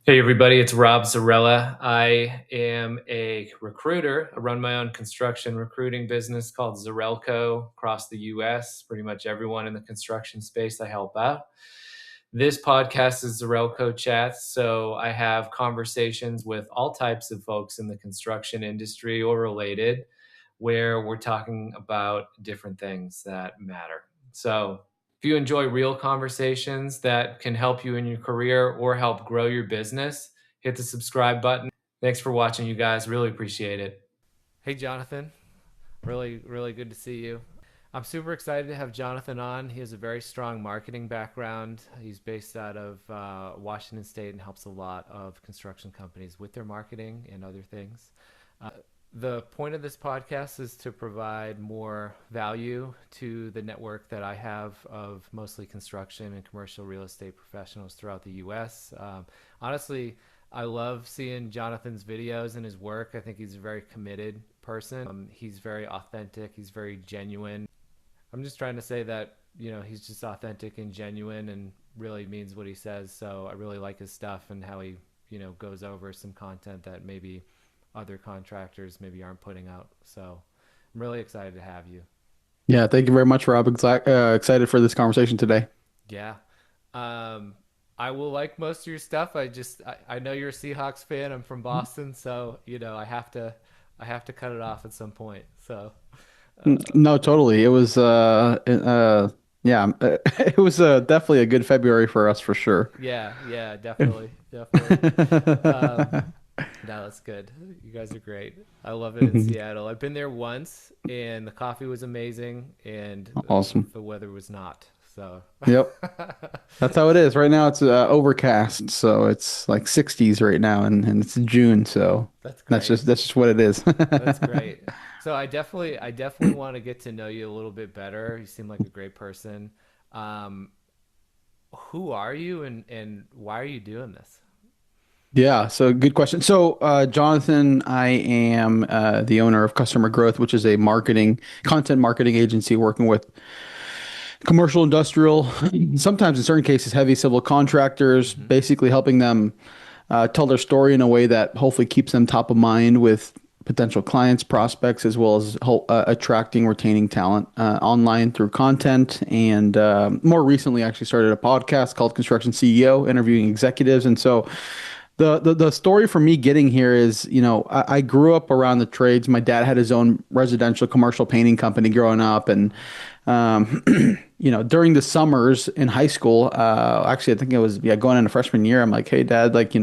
Hey everybody, it's Rob Zarrella. I am a recruiter. I run my own construction recruiting business called ZARRELLCO across the US. Pretty much everyone in the construction space I help out. This podcast is ZARRELLCO Chats, so I have conversations with all types of folks in the construction industry or related, where we're talking about different things that matter. So if you enjoy real conversations that can help you in your career or help grow your business, hit the subscribe button. Thanks for watching, you guys. Really appreciate it. Hey, Jonathan. Really good to see you. I'm super excited to have Jonathan on. He has a very strong marketing background. He's based out of Washington State and helps a lot of construction companies with their marketing and other things. Uh, the point of this podcast is to provide more value to the network that I have of mostly construction and commercial real estate professionals throughout the US. Honestly, I love seeing Jonathan's videos and his work. I think he's a very committed person. He's very authentic. He's very genuine. I'm just trying to say that, he's just authentic and genuine and really means what he says. So I really like his stuff and how he, goes over some content that maybe other contractors maybe aren't putting out. So I'm really excited to have you. Yeah, thank you very much, Rob. Excited for this conversation today. Yeah. Um, I will like most of your stuff. I know you're a Seahawks fan. I'm from Boston, so I have to cut it off at some point. So No, totally. It was yeah, it was definitely a good February for us for sure. yeah, definitely. Um, no, that's good. You guys are great. I love it in Seattle. I've been there once, and the coffee was amazing, and Awesome. the weather was not. So Yep. That's how it is. Right now it's overcast, so it's like 60s right now and it's June, so that's that's great. just what it is. That's great. So I definitely want to get to know you a little bit better. You seem like a great person. Um, who are you and why are you doing this? Yeah, so good question. So, Jonathan, I am the owner of Customer Growth, which is a content marketing agency working with commercial, industrial, sometimes in certain cases, heavy civil contractors, Hmm. basically helping them tell their story in a way that hopefully keeps them top of mind with potential clients, prospects, as well as attracting, retaining talent online through content. And more recently, actually started a podcast called Construction CEO, interviewing executives. And so the story for me getting here is, I grew up around the trades. My dad had his own residential commercial painting company growing up, and um, during the summers in high school, actually, I think it was going into freshman year. I'm like, hey, Dad, like,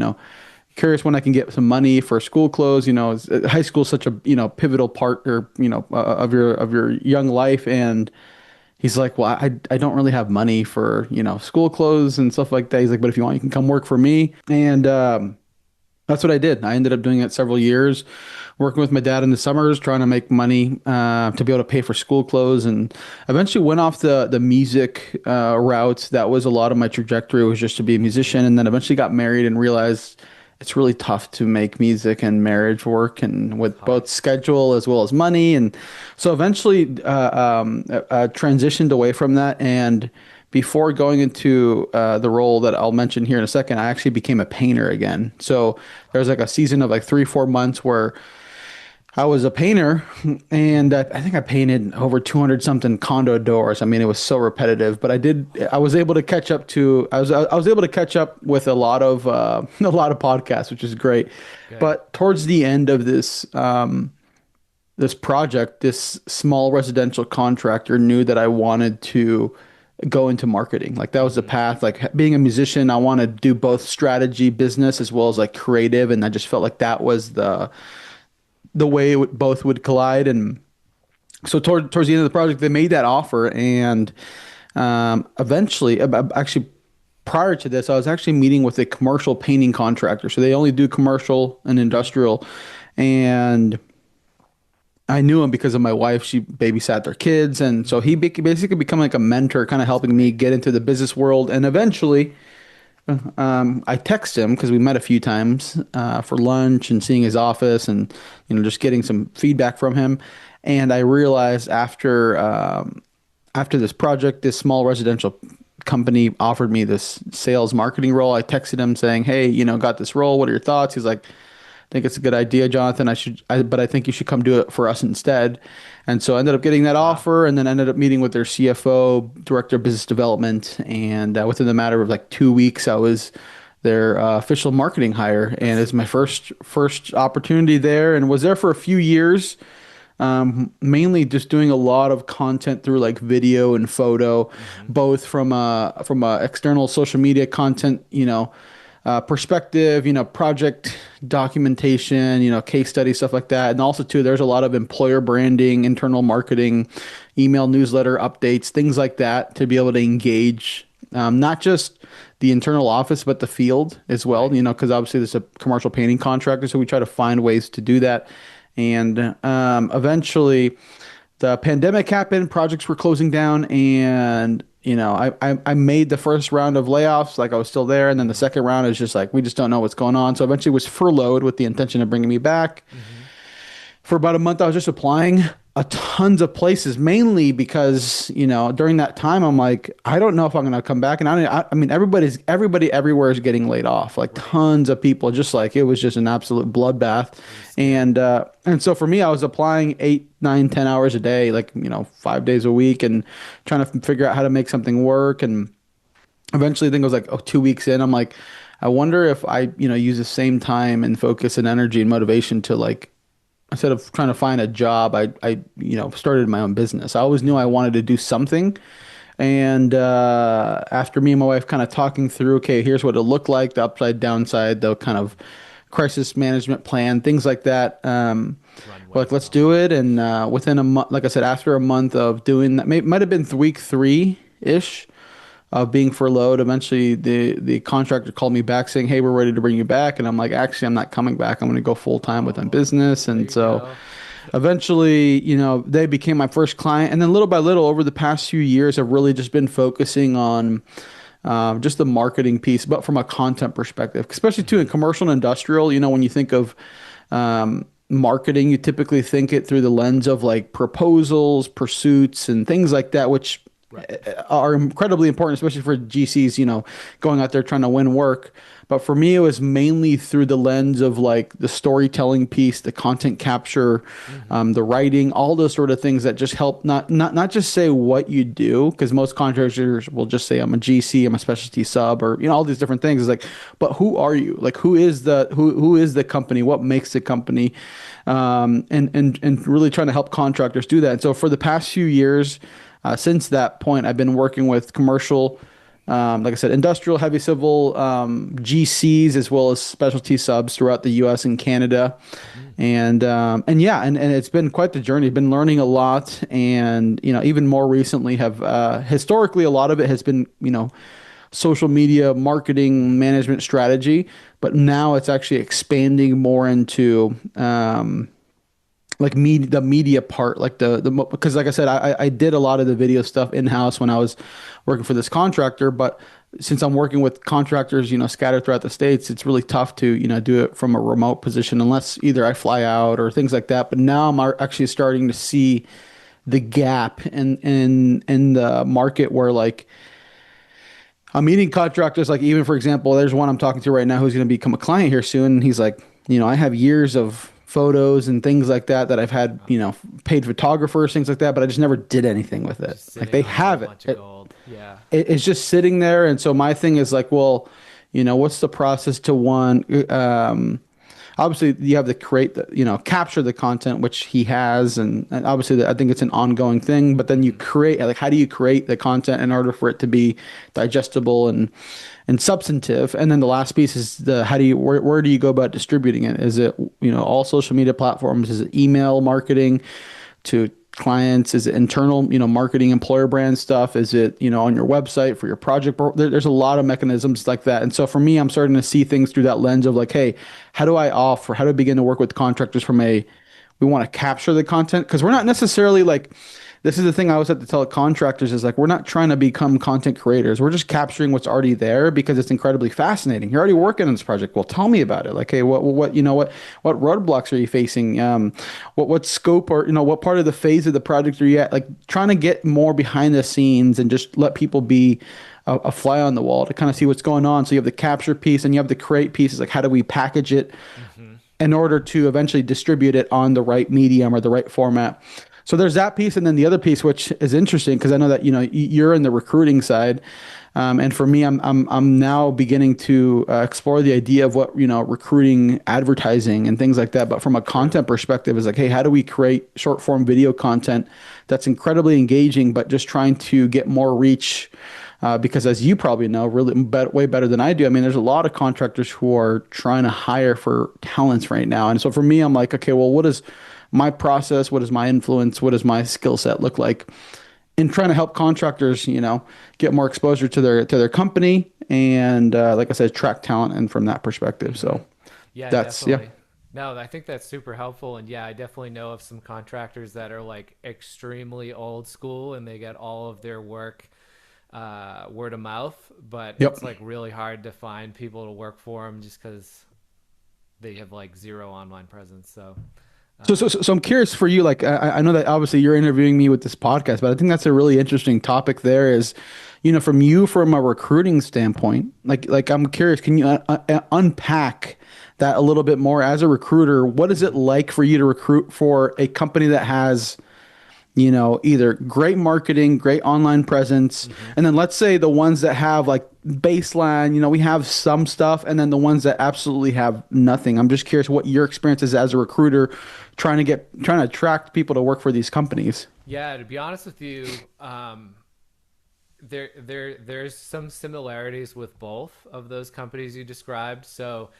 curious when I can get some money for school clothes. High school is such a pivotal part or of your young life, and he's like, well, I don't really have money for, school clothes and stuff like that. He's like, but if you want, you can come work for me. And that's what I did. I ended up doing it several years, working with my dad in the summers, trying to make money to be able to pay for school clothes, and eventually went off the music route. That was a lot of my trajectory, was just to be a musician, and then eventually got married and realized it's really tough to make music and marriage work, and It's with hard. both schedule as well as money. And so eventually transitioned away from that. And before going into the role that I'll mention here in a second, I actually became a painter again. So there was like a season of like 3, 4 months where I was a painter, and I think I painted over 200 something condo doors. I mean, it was so repetitive, but I was able to catch up I was able to catch up with a lot of a lot of podcasts, which is great. Good. But towards the end of this project, this small residential contractor knew that I wanted to go into marketing. Like that was the Hmm. path. Like being a musician, I want to do both strategy, business, as well as like creative. And I just felt like that was the way both would collide. And so towards the end of the project, they made that offer. And eventually, actually, prior to this, I was actually meeting with a commercial painting contractor. So they only do commercial and Hmm. industrial. And I knew him because of my wife. She babysat their kids, and so he Hmm. basically become like a mentor, kind of That's helping me great. get into the business world. And eventually, I text him because we met a few times for lunch and seeing his office, and just getting some feedback from him. And I realized after this project, this small residential company offered me this sales marketing role. I texted him saying, "Hey, got this role. What are your thoughts?" He's like, think it's a good idea, Jonathan. But I think you should come do it for us instead. And so I ended up getting that Wow. offer, and then ended up meeting with their CFO, director of business development, and within the matter of like 2 weeks, I was their official marketing hire, and it's my first opportunity there, and was there for a few years. Mainly just doing a lot of content through like video and photo, Hmm. both from a external social media content, perspective, project documentation, case study, stuff like that. And also too, there's a lot of employer branding, internal marketing, email newsletter updates, things like that to be able to engage not just the internal office, but the field as well, Right. because obviously there's a commercial painting contractor. So we try to find ways to do that. And eventually, the pandemic happened, projects were closing down, and I made the first round of layoffs, like I was still there, and then the Hmm. second round is just like we just don't know what's going on. So eventually was furloughed with the intention of bringing me back. Hmm. For about a month, I was just applying a tons of places, mainly because during that time I'm like, I don't know if I'm gonna come back, and I mean everybody everywhere is getting laid off, like Right. tons of people, just like it was just an absolute bloodbath, Pretty scary. and so for me, I was applying 8, 9, 10 hours a day, like 5 days a week, and trying to figure out how to make something work, and eventually, I think it was like 2 weeks in, I'm like, I wonder if I use the same time and focus and energy and motivation to like instead of trying to find a job, I started my own business. I always knew I Hmm. wanted to do something. And after me and my wife kind of talking through, okay, here's what it looked like, the upside, downside, the kind of crisis management plan, things like that. We're like, Runway and let's all do that. it. And within a month, like I said, after a month of doing that, might have been week three-ish of being furloughed. Eventually, the contractor called me back saying, "Hey, we're ready to bring you back." And I'm like, "Actually, I'm not coming back. I'm going to go full time with my Oh, business." there And you so, go. eventually, they became my first client. And then little by little, over the past few years, I've really just been focusing on just the marketing piece, but from a content perspective, especially too in Hmm. commercial and industrial. When you think of marketing, you typically think it through the lens of like proposals, pursuits, and things like that, which Right. are incredibly important, especially for GCs, going out there trying to win work. But for me, it was mainly through the lens of like the storytelling piece, the content capture, Hmm. the writing, all those sort of things that just help not just say what you do, because most contractors will just say I'm a GC, I'm a specialty sub, or all these different things. It's like, but who are you? Like, who is the company? What makes the company? And really trying to help contractors do that. And so for the past few years, since that point, I've been working with commercial, like I said, industrial, heavy civil, GCs, as well as specialty subs throughout the U.S. and Canada, Mm. and yeah, and it's been quite the journey. I've been learning a lot, and even more recently, have historically a lot of it has been social media marketing management strategy, but now it's actually expanding more into like the media part, like because like I said, I did a lot of the video stuff in house when I was working for this contractor, but since I'm working with contractors, scattered throughout the states, it's really tough to do it from a remote position unless either I fly out or things like that. But now I'm actually starting to see the gap in the market where like I'm meeting contractors, like even for example, there's one I'm talking to right now who's going to become a client here soon. And he's like, I have years of photos and things like that I've had, Wow. paid photographers, things like that, but I just never did anything with it. Just Like sitting they on a have bunch of it. gold. Yeah. It's just sitting there. And so my thing is like, well, what's the process to one? Obviously, you have to create the, capture the content, which he has, and obviously, I think it's an ongoing thing. But then you Hmm. create, like, how do you create the content in order for it to be digestible and substantive? And then the last piece is the how do you where do you go about distributing it? Is it all social media platforms? Is it email marketing to clients? Is it internal, marketing, employer brand stuff? Is it, on your website for your project? There's a lot of mechanisms like that. And so for me, I'm starting to see things through that lens of like, hey, how do I begin to work with contractors from we want to capture the content? Because we're not Hmm. necessarily like this is the thing I always have to tell contractors is like, we're not trying to become content creators. We're just capturing what's already there because it's incredibly fascinating. You're already working on this project. Well, tell me about it. Like, hey, what roadblocks are you facing? What scope or, what part of the phase of the project are you at? Like trying to get more behind the scenes and just let people be a fly on the wall to kind of see what's going on. So you have the capture piece and you have the create piece. It's like, how do we package it Hmm. in order to eventually distribute it on the right medium or the right format? So there's that piece, and then the other piece, which is interesting because I know that you're in the recruiting side, and for me, I'm now beginning to explore the idea of what recruiting, advertising, and things like that. But from a True. content perspective, is like, hey, how do we create short form video content that's incredibly engaging, but just trying to get more reach? Because as you probably know, really way better than I do. I mean, there's a lot of contractors who are trying to hire for talents right now, and so for me, I'm like, okay, well, what is my process? What is my influence? What does my skill set look like in trying to help contractors, get more exposure to their company and like I said, attract talent and from that perspective. Hmm. So Yeah, that's yeah. definitely. No, I think that's super helpful. And yeah, I definitely know of some contractors that are like extremely old school and they get all of their work word of mouth, but Yep. it's like really hard to find people to work for them just because they have like zero online presence. So, So I'm curious for you, like I know that obviously you're interviewing me with this podcast, but I think that's a really interesting topic there is, from a recruiting standpoint, like I'm curious, can you unpack that a little bit more as a recruiter? What is it mhm. like for you to recruit for a company that has either great marketing, great online presence, Mhm. and then let's say the ones that have like baseline, we have some stuff, and then the ones that absolutely have nothing. I'm just curious what your experience is as a recruiter trying to attract people to work for these companies. Yeah, to be honest with you, there's some similarities with both of those companies you described. So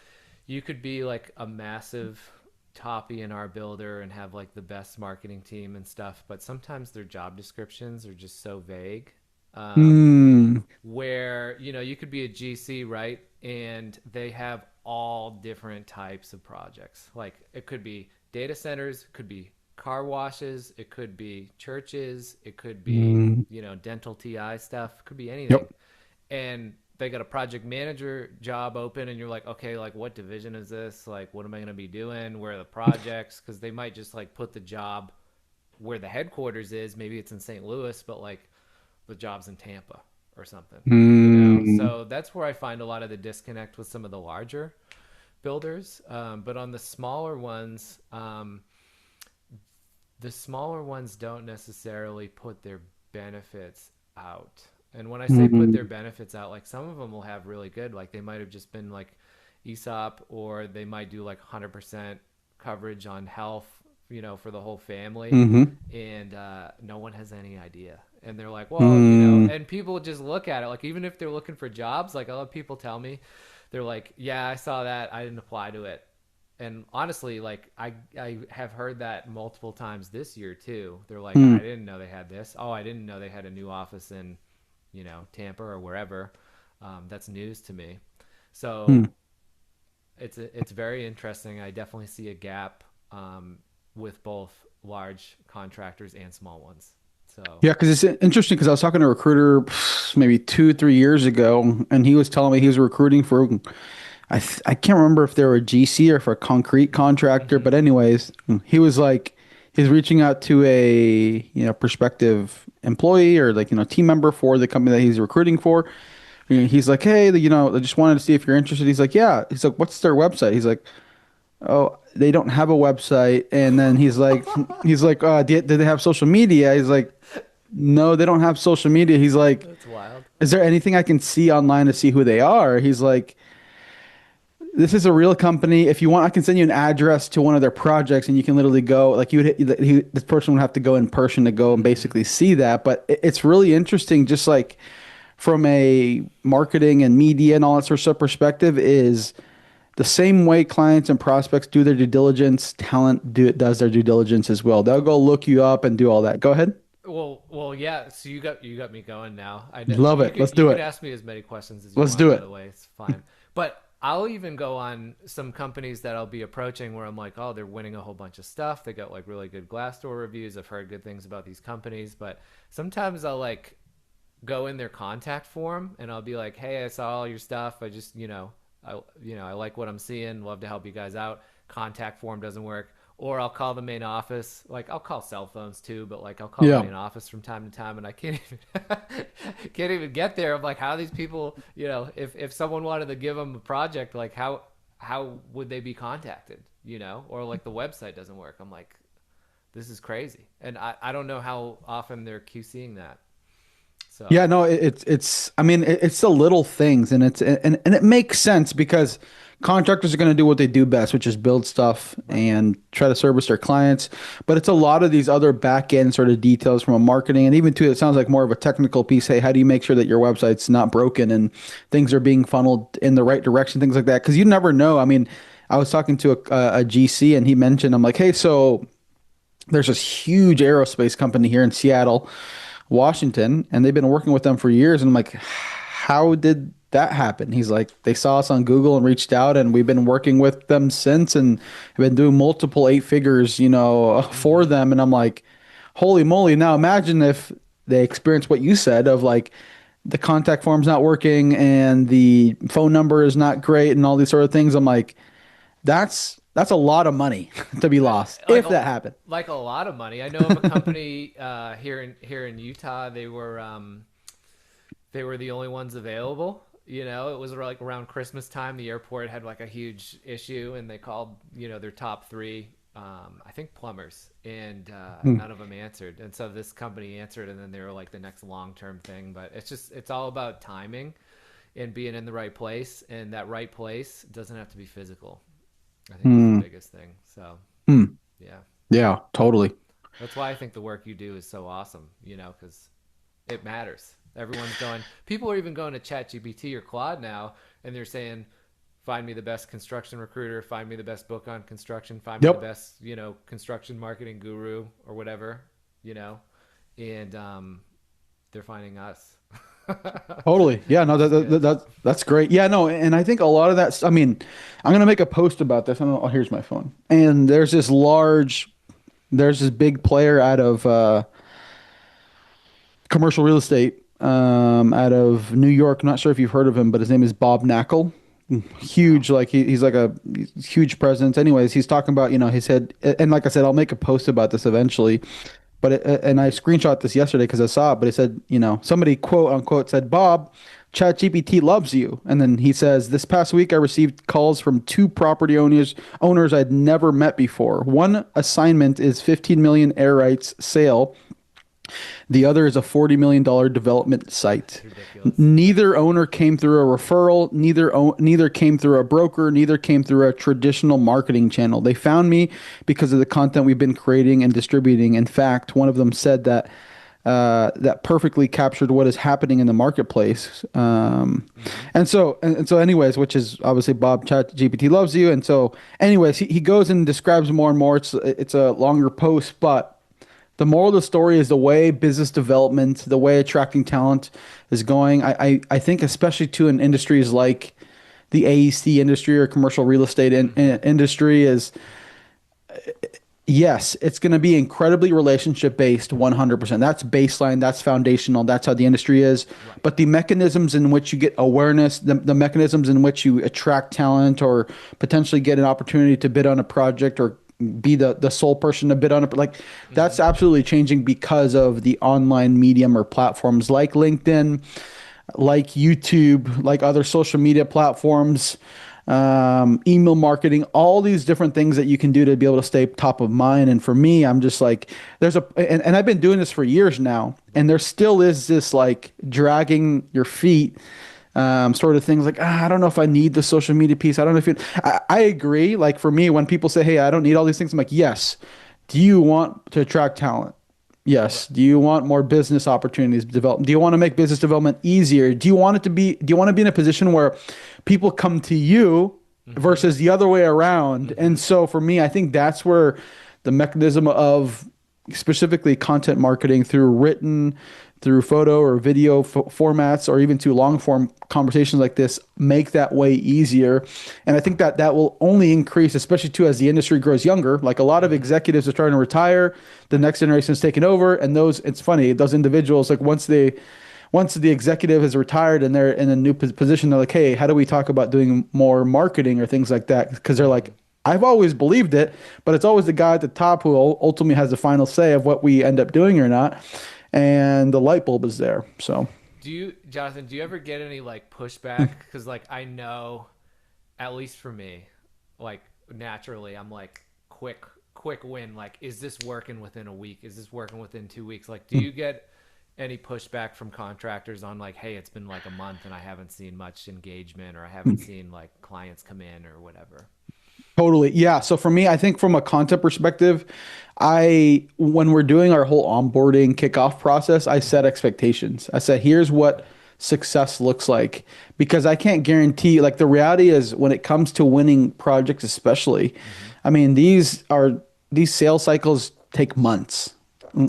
you could be like a massive top E&R builder and have like the best marketing team and stuff, but sometimes their job descriptions are just so vague. Um, Hmm. where you could be a GC, right? And they have all different types of projects. Like it could be data centers, it could be car washes, it could be churches, it could be Hmm. dental TI stuff, it could be anything. Yep. And they got a project manager job open, and you're like, okay, like what division is this? Like, what am I going to be doing? Where are the projects? Because they might just like put the job where the headquarters is. Maybe it's in St. Louis, but like the job's in Tampa or something, Hmm. So that's where I find a lot of the disconnect with some of the larger builders. But on the smaller ones don't necessarily put their benefits out. And when I say put Hmm. their benefits out, like some of them will have really good, like they might have just been like ESOP, or they might do like 100% coverage on health, for the whole family. Hmm. And no one has any idea. And they're like, well, Hmm. and people just look at it. Like, even if they're looking for jobs, like, I'll have people tell me, they're like, yeah, I saw that. I didn't apply to it. And honestly, like, I have heard that multiple times this year too. They're like, Hmm. I didn't know they had this. Oh, I didn't know they had a new office in, Tampa or wherever. That's news to me. Hmm. So it's very interesting. I definitely see a gap with both large contractors and small ones. So Yeah, because it's interesting because I was talking to a recruiter maybe 2, 3 years ago, and he was telling me he was recruiting for I can't remember if they were a GC or for a concrete contractor, hmm. but anyways, he was like he's reaching out to a prospective employee or like team member for the company that he's recruiting for. He's like, hey, I just wanted to see if you're interested. He's like, yeah. He's like, what's their website? He's like, oh, they don't have a website. And then he's like, do they have social media? He's like, no, they don't have social media. He's like, That's wild. is there anything I can see online to see who they are? He's like, this is a real company. If you want, I can send you an address to one of their projects, and you can literally go. Like this person would have to go in person to go and Hmm. basically see that. But it's really interesting, just like from a marketing and media and all that sort of perspective, is the same way clients and prospects do their due diligence. Talent does their due diligence as well. They'll go look you up and do all that. Go ahead. Well, yeah. So you got me going now. Love You it. could Let's do you could it. ask me as many questions as you Let's want. do By the it. way, it's fine. But I'll even go on some companies that I'll be approaching where I'm like, oh, they're winning a whole bunch of stuff. They got like really good Glassdoor reviews. I've heard good things about these companies, but sometimes I'll like go in their contact form and I'll be like, hey, I saw all your stuff. I just, I like what I'm seeing. Love to help you guys out. Contact form doesn't work. Or I'll call the main office. Like I'll call cell phones too, but like I'll call the Yeah. main office from time to time, and I can't even can't even get there. I'm like, how are these people? If someone wanted to give them a project, like how would they be contacted? Or like the website doesn't work. I'm like, this is crazy, and I don't know how often they're QCing that. So Yeah, no, it's I mean it's the little things, and and it makes sense because contractors are going to do what they do best, which is build stuff right, and try to service their clients. But it's a lot of these other back end sort of details from a marketing, and even too, it sounds like more of a technical piece. Hey, how do you make sure that your website's not broken and things are being funneled in the right direction, things like that? Because you never know. I mean, I was talking to a GC and he mentioned, I'm like, hey, so there's this huge aerospace company here in Seattle, Washington, and they've been working with them for years. And I'm like, how did that happen? He's like, they saw us on Google and reached out, and we've been working with them since, and have been doing multiple eight figures, for mm-hmm. them. And I'm like, holy moly! Now imagine if they experience what you said of like the contact form's not working and the phone number is not great and all these sort of things. I'm like, that's a lot of money to be lost like if a that happened. like a lot of money. I know of a company here in Utah. They were the only ones available. It was like around Christmas time. The airport had like a huge issue, and they called their top three, I think plumbers, and Hmm. none of them answered. And so this company answered, and then they were like the next long term thing. But it's all about timing and being in the right place, and that right place doesn't have to be physical. I think is the Hmm. biggest thing. So Hmm. yeah, Yeah, totally. that's why I think the work you do is so awesome. Because it matters. Everyone's going. People are even going to ChatGPT or Claude now, and they're saying, "Find me the best construction recruiter. Find me the best book on construction. Find me the Yep. best, construction marketing guru or whatever." You know, and they're finding us, Totally. Yeah, no, which is good. that's great. Yeah, no, and I think a lot of that, I mean, I'm gonna make a post about this. Oh, here's my phone. And there's this big player out of commercial real estate, out of New York. I'm not sure if you've heard of him, but his name is Bob Knackel. No. Huge, like he's like a huge presence. Anyways, he's talking about, he said, and like I said, I'll make a post about this eventually. But and I screenshot this yesterday because I saw it. But it said, somebody quote unquote said, Bob, ChatGPT loves you. And then he says, this past week I received calls from two property owners I'd never met before. One assignment is 15 million air rights sale. The other is a $40 million development site. That's ridiculous. Neither owner came through a referral, neither came through a broker, neither came through a traditional marketing channel. They found me because of the content we've been creating and distributing. In fact, one of them said that that perfectly captured what is happening in the marketplace. Mm-hmm. And so, anyways, which is obviously Bob Chat GPT loves you. And so, anyways, he goes and describes more and more. It's a longer post, but the moral of the story is the way business development, the way attracting talent is going. I think especially to an industries like the AEC industry or commercial real estate Mm-hmm. industry is, yes, it's going to be incredibly relationship based 100%. That's baseline, that's foundational, that's how the industry is. Right. But the mechanisms in which you get awareness, the mechanisms in which you attract talent or potentially get an opportunity to bid on a project or be the sole person to bid on it, like Mm-hmm. that's absolutely changing because of the online medium or platforms like LinkedIn, like YouTube, like other social media platforms, email marketing, all these different things that you can do to be able to stay top of mind. And for me, I'm just like, and I've been doing this for years now, and Right. there still is this like dragging your feet. Sort of things like, I don't know if I need the social media piece. I don't know if I agree. Like for me, when people say, hey, I don't need all these things, I'm like, yes. Do you want to attract talent? Right. Yes. Do you want more business opportunities to develop? Do you want to make business development easier? Do you want to be in a position where people come to you Mm-hmm. versus the other way around? Mm-hmm. And so for me, I think that's where the mechanism of specifically content marketing through written, through photo or video formats, or even to long form conversations like this, make that way easier. And I think that that will only increase, especially too as the industry grows younger. Like a lot of Mm-hmm. executives are starting to retire, the Right. next generation is taking over, and those, it's funny, those individuals, like once the executive has retired and they're in a new position, they're like, hey, how do we talk about doing more marketing or things like that? Because they're Mm-hmm. like, I've always believed it, but it's always the guy at the top who ultimately has the final say of what we end up doing or not. And the light bulb is there. So, Jonathan, do you ever get any like pushback? Because like I know, at least for me, like naturally, I'm like quick win. Like, is this working within a week? Is this working within 2 weeks? Like, do you get any pushback from contractors on like, hey, it's been like a month and I haven't seen much engagement, or I haven't seen like clients come in or whatever? totally. Yeah. So for me, I think from a content perspective, when we're doing our whole onboarding kickoff process, I set Mm-hmm. expectations. I said, here's what success looks like, because I can't guarantee, like the reality is when it comes to winning projects, especially, Mm-hmm. I mean, these sales cycles take months.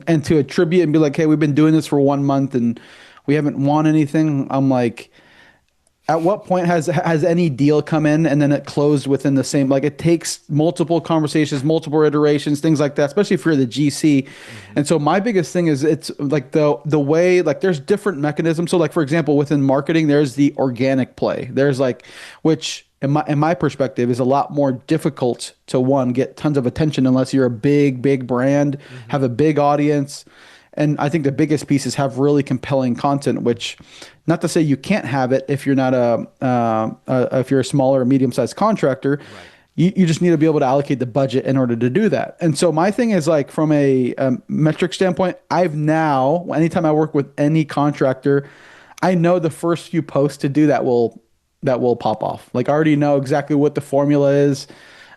And to attribute and be like, hey, we've been doing this for 1 month and we haven't won anything. I'm like, at what point has any deal come in and then it closed within the same, like it takes multiple conversations, multiple iterations, things like that, especially if you're the GC. Mm-hmm. And so my biggest thing is it's like the way, like there's different mechanisms. So like for example, within marketing, there's the organic play. There's like, which in my perspective is a lot more difficult to one, get tons of attention unless you're a big brand, Mm-hmm. have a big audience. And I think the biggest piece is have really compelling content, which not to say you can't have it if you're not if you're a smaller or medium sized contractor, Right. you just need to be able to allocate the budget in order to do that. And so my thing is like from a metric standpoint, I've now, anytime I work with any contractor, I know the first few posts to do that will pop off. Like I already know exactly what the formula is.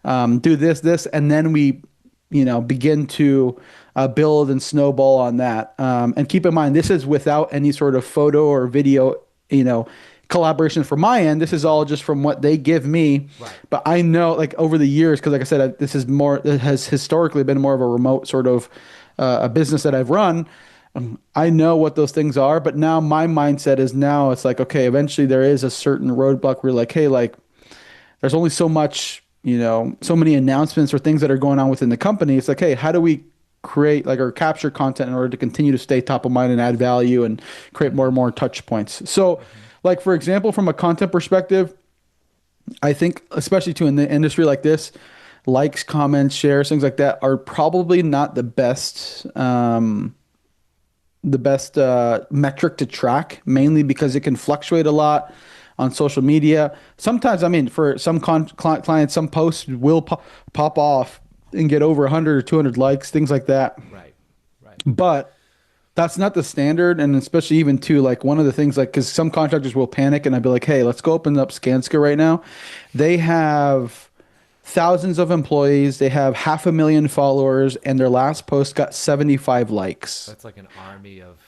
Do this, and then we, begin to build and snowball on that. And keep in mind, this is without any sort of photo or video, you know, collaboration from my end. This is Mm-hmm. all just from what they give me. Right. But I know, like over the years, because like I said, this is more. It has historically been more of a remote sort of a business that I've run. I know what those things are, but now my mindset is now it's like, okay, eventually there is a certain roadblock where you're like, hey, like there's only so much, so many announcements or things that are going on within the company. It's like, hey, how do we create like or capture content in order to continue to stay top of mind and add value and create more Mm-hmm. and more touch points? So, Mm-hmm. like for example, from a content perspective, I think especially too in the industry like this, likes, comments, shares, things like that are probably not the best metric to track, mainly because it can fluctuate a lot on social media. Sometimes, I mean, for some clients, some posts will pop off and get over 100 or 200 likes, things like that. Right. Right. But that's not the standard. And especially even too, like one of the things, like, because some contractors will panic and I'd be like, hey, let's go open up Skanska right now. They have thousands of employees, they have 500,000 followers, and their last post got 75 likes. That's like an army of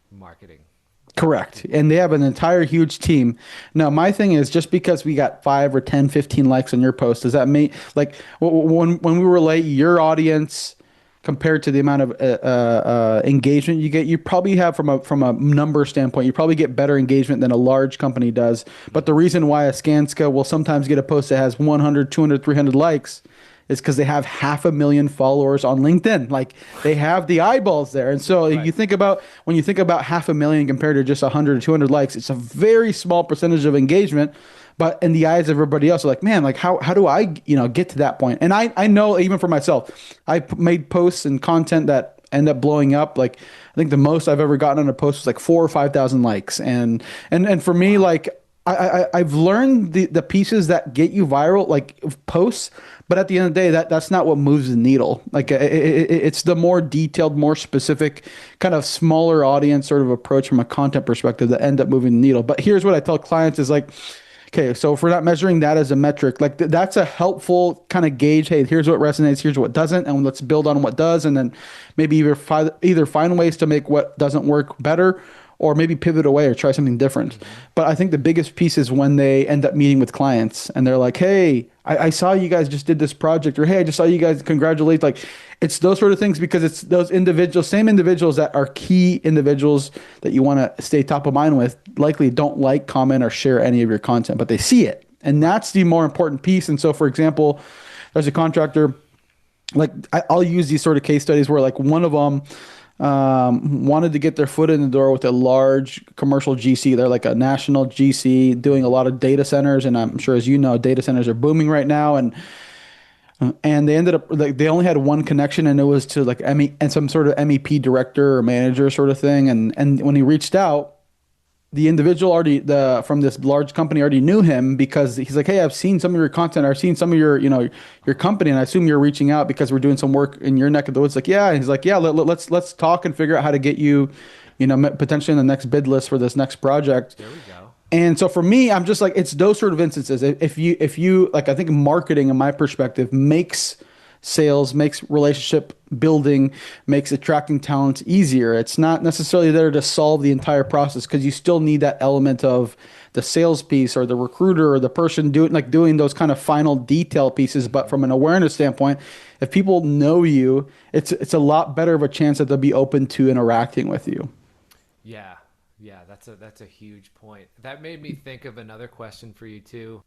marketing Correct. people. And they have an entire huge team. Now, my thing is just because we got 5 or 10, 15 likes on your post, does that mean like when we relate your audience compared to the amount of engagement you get, you probably have from a number standpoint, you probably get better engagement than a large company does. But the Mm-hmm. reason why a Skanska will sometimes get a post that has 100, 200, 300 likes is because they have 500,000 followers on LinkedIn. Like they have the eyeballs there. And so Right. you think about when you think about 500,000 compared to just 100 or 200 likes, it's a very small percentage of engagement. But in the eyes of everybody else, they're like, man, like how do I, get to that point? And I know even for myself, made posts and content that end up blowing up. Like I think the most I've ever gotten on a post was like 4 or 5 thousand likes. And for me, Wow. like I've learned the pieces that get you viral, like posts, but at the end of the day, that's not what moves the needle. Like it's the more detailed, more specific, kind of smaller audience sort of approach from a content perspective that end up moving the needle. But here's what I tell clients is like, okay, so if we're not measuring that as a metric, like that's a helpful kind of gauge. Hey, here's what resonates, here's what doesn't, and let's build on what does, and then maybe either find ways to make what doesn't work better, or maybe pivot away or try something different. Hmm. But I think the biggest piece is when they end up meeting with clients and they're like, hey, I saw you guys just did this project, or hey, I just saw you guys congratulate. Like it's those sort of things because it's those individuals, same individuals that are key individuals that you want to stay top of mind with, likely don't like, comment, or share any of your content, but they see it. And Right. that's the more important piece. And so, for example, there's a contractor, like I'll use these sort of case studies where like one of them wanted to get their foot in the door with a large commercial GC. They're like a national GC doing a Hmm. lot of data centers, and I'm sure as you know, data centers are booming right now. And they ended up like they only had one connection, and it was to like ME and some sort of MEP director or manager sort of thing. And when he reached out, the individual already the from this large company already knew him because he's like, hey, I've seen some of your content, I've seen some of your your company, and I assume you're reaching out because we're doing some work in your neck of the woods. Like, yeah, and he's like, yeah, let's talk and figure out how to get you, potentially in the next bid list for this next project. There we go. And so for me, I'm just like, it's those sort of instances. If you like, I think marketing, in my perspective, makes sales, makes relationship building, makes attracting talent easier. It's not necessarily there to solve the entire process because you still need that element of the sales piece or the recruiter or the person doing those kind of final detail pieces. But Hmm. from an awareness standpoint, if people know you, it's a lot better of a chance that they'll be open to interacting with you. Yeah. Yeah, that's a huge point. That made me think of another question for you too.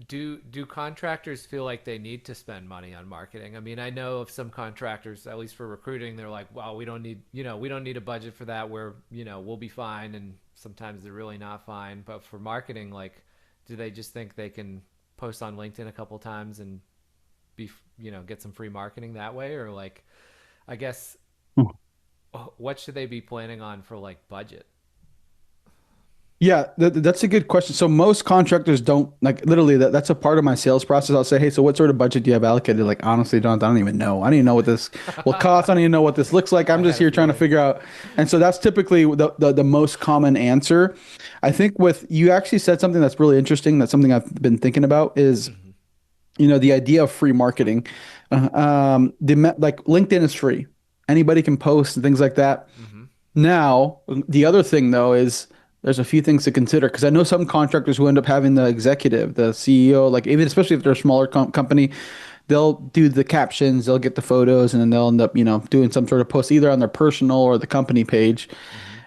Do contractors feel like they need to spend money on marketing? I mean, I know of some contractors, at least for recruiting, they're like, "Well, we don't need a budget for that. We'll be fine." And sometimes they're really not fine. But for marketing, like, do they just think they can post on LinkedIn a couple times and get some free marketing that way? Or like, I guess, what should they be planning on for like budget? Yeah, that's a good question. So most contractors don't like literally that's a part of my sales process. I'll say, hey, so what sort of budget do you have allocated? Like honestly, Jonathan, I don't even know. I don't even know what this will cost. I don't even know what this looks like. I'm I just had a here trying to feeling. figure out. And so that's typically the most common answer. I think with you actually said something that's really interesting. That's something I've been thinking about is, Hmm. the idea of free marketing. Like LinkedIn is free. Anybody can post and things like that. Hmm. Now, the other thing though is there's a few things to consider because I know some contractors who end up having the executive, the CEO, like even especially if they're a smaller company, they'll do the captions, they'll get the photos, and then they'll end up, doing some sort of post either on their personal or the company page.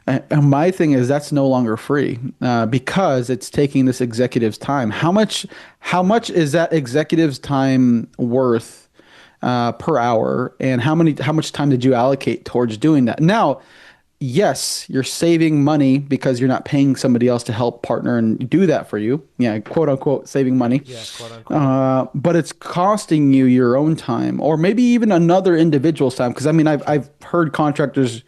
Hmm. And my thing is that's no longer free because it's taking this executive's time. How much is that executive's time worth per hour, and how much time did you allocate towards doing that? Now, yes, you're saving money because you're not paying somebody else to help partner and do that for you. Yeah, quote unquote, saving money. Yeah, quote unquote. But it's costing you your own time or maybe even another individual's time. Because I mean, True. I've heard contractors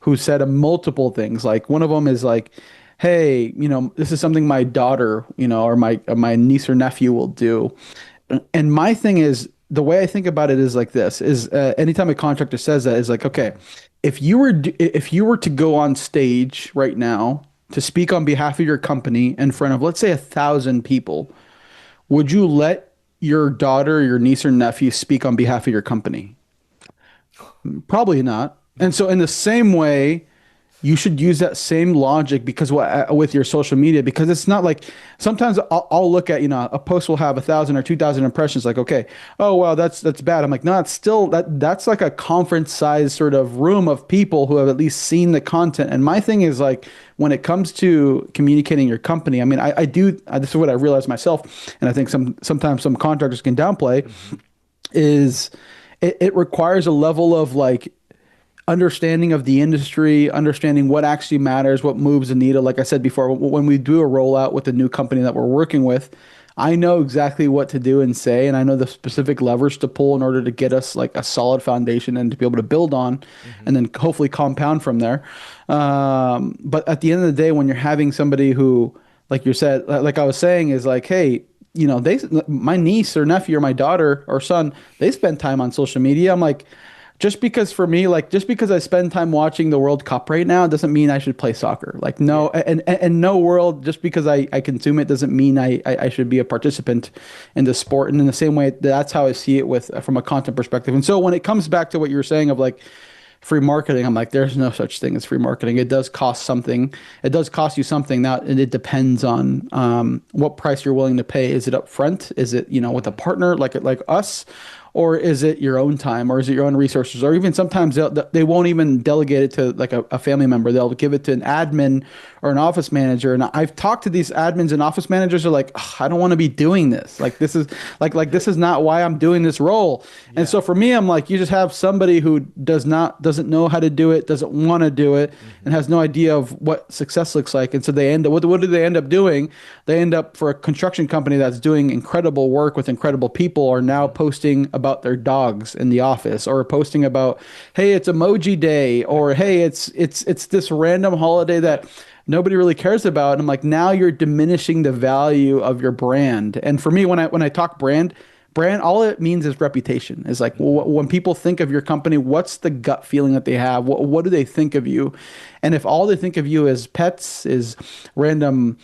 who said multiple things. Like one of them is like, hey, this is something my daughter, or my niece or nephew will do. And my thing is, the way I think about it is like this: is anytime a contractor says that, is like, okay, if you were to go on stage right now to speak on behalf of your company in front of, let's say, 1,000 people, would you let your daughter, your niece or nephew speak on behalf of your company? Probably not. And so, in the same way, you should use that same logic because with your social media, because it's not like sometimes I'll look at, a post will have 1,000 or 2,000 impressions. Like, okay, oh wow, that's bad. I'm like, no, it's still that's like a conference size sort of room of people who have at least seen the content. And my thing is like when it comes to communicating your company, I mean, I do this is what I realized myself, and I think sometimes some contractors can downplay Hmm. is it requires a level of like understanding of the industry, understanding what actually matters, what moves the needle. Like I said before, when we do a rollout with a new company that we're working with, I know exactly what to do and say, and I know the specific levers to pull in order to get us like a solid foundation and to be able to build on, Hmm. and then hopefully compound from there. But at the end of the day, when you're having somebody who, like you said, like I was saying, is like, hey, my niece or nephew or my daughter or son, they spend time on social media. I'm like, just because for me, like just because I spend time watching the World Cup right now doesn't mean I should play soccer. Like no, Yeah. and no world, just because I consume it doesn't mean I should be a participant in the sport. And in the same way, that's how I see it with from a content perspective. And so when it comes back to what you're saying of like free marketing. I'm like, there's no such thing as free marketing. It does cost something. It does cost you something. Now, and it depends on what price you're willing to pay. Is it upfront? Is it, with a Mm-hmm. partner like us? Or is it your own time, or is it your own resources, or even sometimes they won't even delegate it to like a family member. They'll give it to an admin or an office manager. And I've talked to these admins and office managers who are like, "Ugh, I don't want to be doing this. Like this is this is not why I'm doing this role." And Yeah. so for me, I'm like, you just have somebody who doesn't know how to do it, doesn't want to do it, and Mm-hmm. has no idea of what success looks like. And so they end up, what do they end up doing? They end up for a construction company that's doing incredible work with incredible people are now Mm-hmm. posting about their dogs in the office, or posting about, hey, it's emoji day, or hey, it's this random holiday that nobody really cares about. And I'm like, now you're diminishing the value of your brand. And for me, when I talk brand, all it means is reputation. Is like, Mm-hmm. when people think of your company, what's the gut feeling that they have? What do they think of you? And if all they think of you is pets, is random,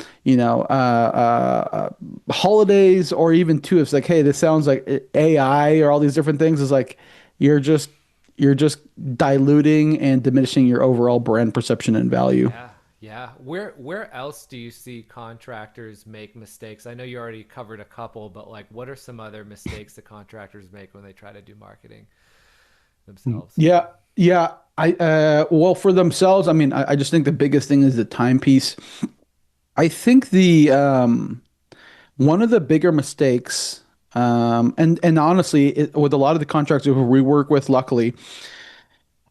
holidays, or even too, it's like, hey, this sounds like AI or all these different things. Is like, you're just you're just diluting and diminishing your overall brand perception and value. Yeah, yeah. Where else do you see contractors make mistakes? I know you already covered a couple, but like what are some other mistakes that contractors make when they try to do marketing themselves? Yeah, yeah. Well, for themselves, I mean, I just think the biggest thing is the timepiece. I think the one of the bigger mistakes, and honestly, with a lot of the contractors who we work with, luckily,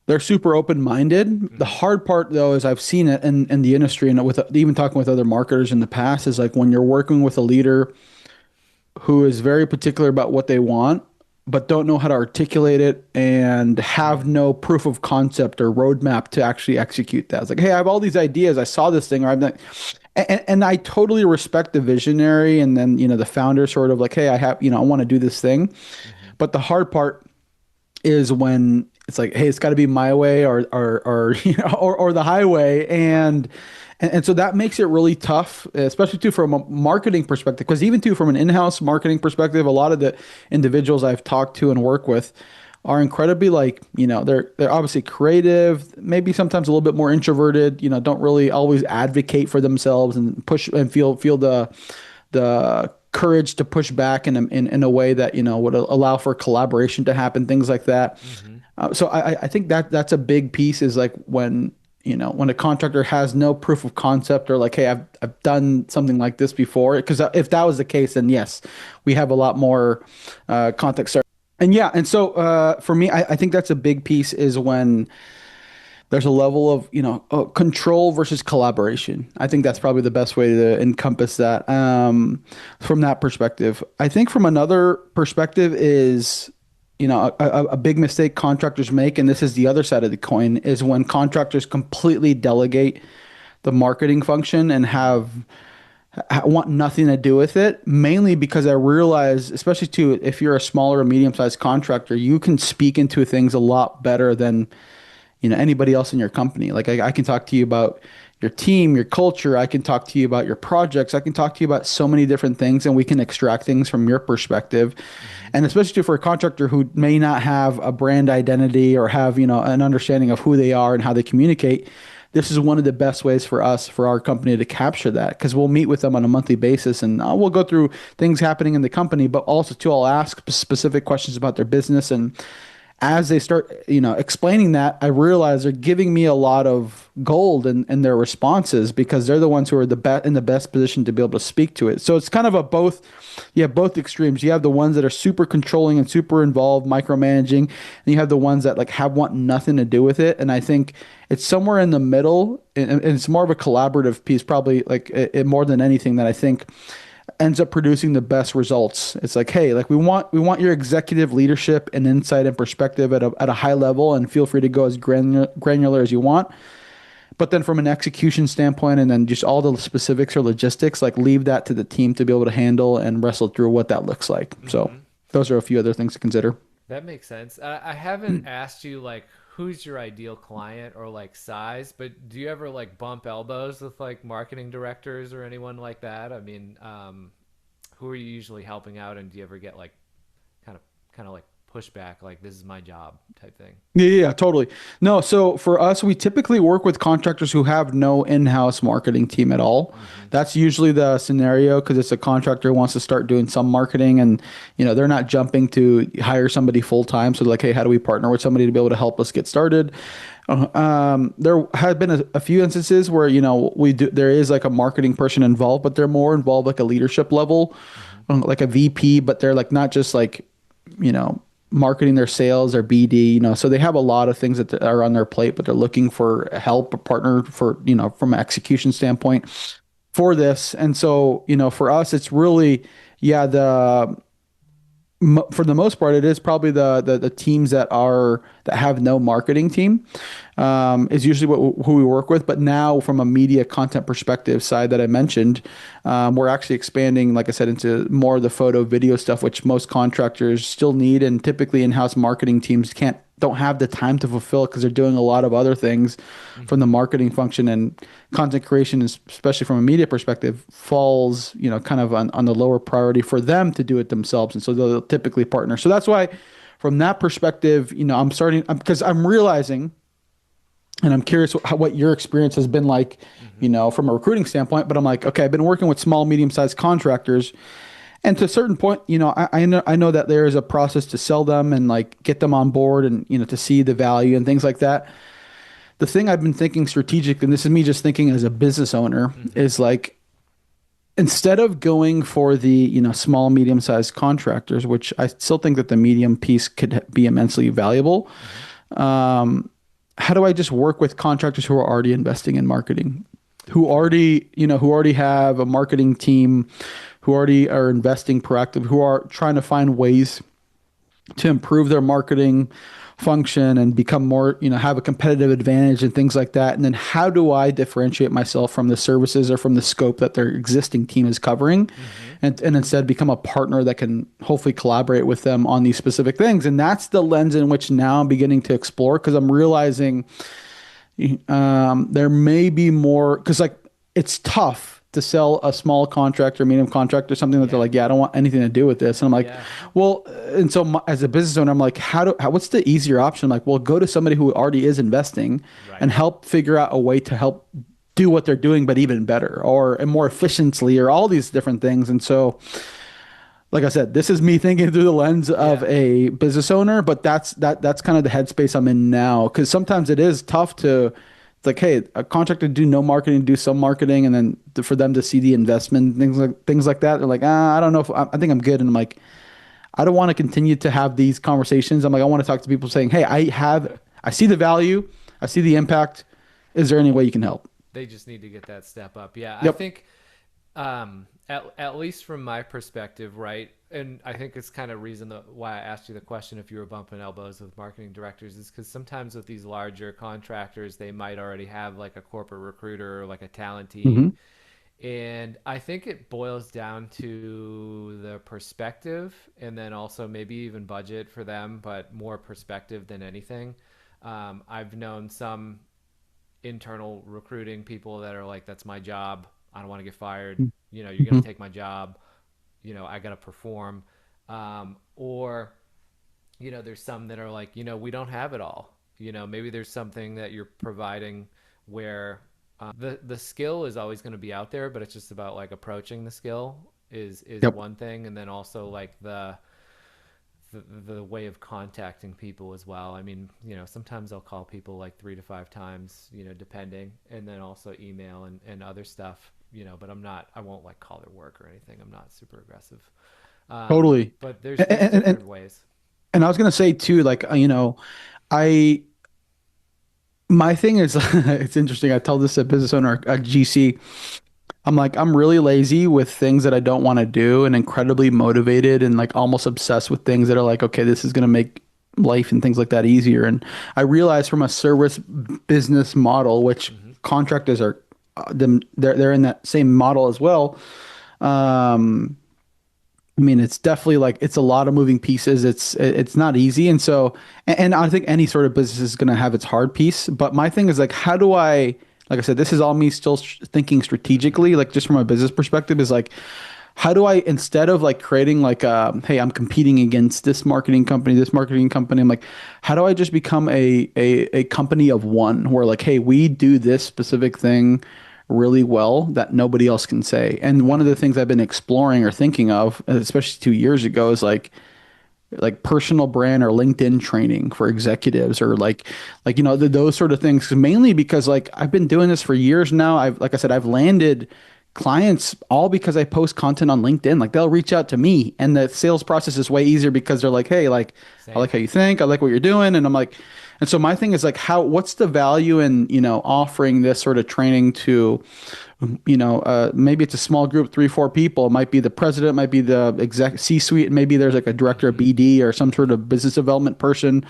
they're super open-minded. The Mm-hmm. hard part, though, is I've seen it in the industry, and with even talking with other marketers in the past, is like when you're working with a leader who is very particular about what they want, but don't know how to articulate it and have no proof of concept or roadmap to actually execute that. It's like, hey, I have all these ideas. I saw this thing, or I'm like, and I totally respect the visionary, and then the founder sort of like, hey, I want to do this thing. Mm-hmm. But the hard part is when it's like, hey, it's got to be my way, or or the highway. Right. And so that makes it really tough, especially too from a marketing perspective, because even too from an in-house marketing perspective, a lot of the individuals I've talked to and work with are incredibly, like, they're obviously creative, maybe sometimes a little bit more introverted, don't really always advocate for themselves and push and feel the courage to push back in a way that would allow for collaboration to happen, things like that. Mm-hmm. So I think that's a big piece, is like when a contractor has no proof of concept, or like, hey, I've done something like this before. Because if that was the case, then yes, we have a lot more context. And yeah, and so for me, I think that's a big piece, is when there's a level of control versus collaboration. I think that's Mm-hmm. probably the best way to encompass that, from that perspective. I think from another perspective is, a big mistake contractors make, and this is the other side of the coin, is when contractors completely delegate the marketing function and want nothing to do with it, mainly because I realize, especially too, if you're a smaller or medium-sized contractor, you can speak into things a lot better than anybody else in your company. Like, I can talk to you about your team, your culture. I can talk to you about your projects. I can talk to you about so many different things, and we can extract things from your perspective. Mm-hmm. And especially for a contractor who may not have a brand identity, or have an understanding of who they are and how they communicate, this is one of the best ways for us, for our company, to capture that, because we'll meet with them on a monthly basis, and we'll go through things happening in the company, but also too, I'll ask specific questions about their business. And as they start, explaining that, I realize they're giving me a lot of gold in their responses, because they're the ones who are in the best position to be able to speak to it. So it's kind of a both, you have both extremes. You have the ones that are super controlling and super involved, micromanaging, and you have the ones that like want nothing to do with it. And I think it's somewhere in the middle, and it's more of a collaborative piece, probably, like more than anything, that I think ends up producing the best results. It's like, hey, like we want your executive leadership and insight and perspective at a high level, and feel free to go as granular as you want. But then from an execution standpoint, and then just all the specifics or logistics, like, leave that to the team to be able to handle and wrestle through what that looks like. So Mm-hmm. those are a few other things to consider. That makes sense. I haven't asked you like who's your ideal client or like size, but do you ever like bump elbows with like marketing directors or anyone like that? I mean, who are you usually helping out, and do you ever get like kind of like pushback, like this is my job type thing. Yeah, totally. No, so for us, we typically work with contractors who have no in-house marketing team at all. Mm-hmm. That's usually the scenario because it's a contractor who wants to start doing some marketing and they're not jumping to hire somebody full time. So they're like, hey, how do we partner with somebody to be able to help us get started? There have been a few instances where there is like a marketing person involved, but they're more involved like a leadership level, Mm-hmm. like a VP, but they're like not just like you know, marketing their sales or BD, so they have a lot of things that are on their plate, but they're looking for help, a partner for, from an execution standpoint for this. And so, for us, it's really, yeah, for the most part, it is probably the teams that have no marketing team is usually who we work with. But now, from a media content perspective side that I mentioned, we're actually expanding, like I said, into more of the photo video stuff, which most contractors still need, and typically in-house marketing teams don't have the time to fulfill because they're doing a lot of other things from the Mm-hmm. marketing function, and content creation, especially from a media perspective, falls, kind of on the lower priority for them to do it themselves. And so they'll typically partner. So that's why from that perspective, I'm starting because I'm realizing, and I'm curious what your experience has been like, Mm-hmm. from a recruiting standpoint. But I'm like, okay, I've been working with small, medium-sized contractors, and to a certain point, I know that there is a process to sell them and like get them on board, and to see the value and things like that. The thing I've been thinking strategic, and this is me just thinking as a business owner, Mm-hmm. is like instead of going for the small, medium-sized contractors, which I still think that the medium piece could be immensely valuable. Mm-hmm. Um, how do I just work with contractors who are already investing in marketing, who already have a marketing team, who already are investing proactive, who are trying to find ways to improve their marketing function and become more, have a competitive advantage and things like that. And then how do I differentiate myself from the services or from the scope that their existing team is covering, Mm-hmm. and instead become a partner that can hopefully collaborate with them on these specific things. And that's the lens in which now I'm beginning to explore, because I'm realizing there may be more, because like it's tough to sell a small contractor, medium contractor, something that they're Yeah. like, yeah, I don't want anything to do with this. And I'm like, Yeah. well, and so as a business owner, I'm like, what's the easier option? I'm like, well, go to somebody who already is investing and Right. help figure out a way to help do what they're doing, but even better or and more efficiently, or all these different things. And so, like I said, this is me thinking through the lens of Yeah. a business owner, but that's kind of the headspace I'm in now. Because sometimes it is tough to, it's like, hey, a contractor do no marketing, do some marketing, and then for them to see the investment, things like that, they're like, I don't know if I think I'm good, and I'm like, I don't want to continue to have these conversations. I'm like, I want to talk to people saying, hey, I see the value, I see the impact. Is there any way you can help? They just need to get that step up. Yeah, I Yep. think at least from my perspective, right? And I think it's kind of reason why I asked you the question if you were bumping elbows with marketing directors is because sometimes with these larger contractors, they might already have like a corporate recruiter or like a talent Hmm. team. And I think it boils down to the perspective and then also maybe even budget for them, but more perspective than anything. I've known some internal recruiting people that are like, that's my job. I don't want to get fired. You're going Hmm. to take my job. I got to perform. Or, there's some that are like, we don't have it all. Maybe there's something that you're providing where the skill is always going to be out there, but it's just about like approaching the skill is Yep. one thing. And then also like the way of contacting people as well. I mean, sometimes I'll call people like 3 to 5 times, depending, and then also email and other stuff, but I won't like call their work or anything. I'm not super aggressive. Totally. But there's And, and, and different ways. and I was gonna say too, like, I my thing is, it's interesting. I tell this a business owner at GC. I'm like, I'm really lazy with things that I don't want to do, and incredibly motivated and like almost obsessed with things that are like, okay, this is gonna make life and things like that easier. And I realize from a service business model, which Mm-hmm. contractors are, they're in that same model as well. Um, I mean, it's definitely like it's a lot of moving pieces. It's not easy, and so and I think any sort of business is going to have its hard piece. But my thing is like, how do I, like I said, this is all me still thinking Mm-hmm. strategically, like just from a business perspective, is like, how do I, instead of like creating like hey, I'm competing against this marketing company, I'm like, how do I just become a company of one where like, hey, we do this specific thing really well that nobody else can say. And one of the Mm-hmm. things I've been exploring or thinking of, especially 2 years ago, is like personal brand or LinkedIn training for executives or like those sort of things. Mainly because like I've been doing this for years now. I've like I said, I've landed clients all because I post content on LinkedIn. Like they'll reach out to me and the sales process is way easier because they're like, hey, like I like Same. how you think, I like what you're doing. And I'm like, and so my thing is like what's the value in, offering this sort of training to maybe it's a small group, 3, 4 people. It might be the president, might be the exec C-suite, maybe there's like a director of Mm-hmm. BD or some sort Mm-hmm. of business development person,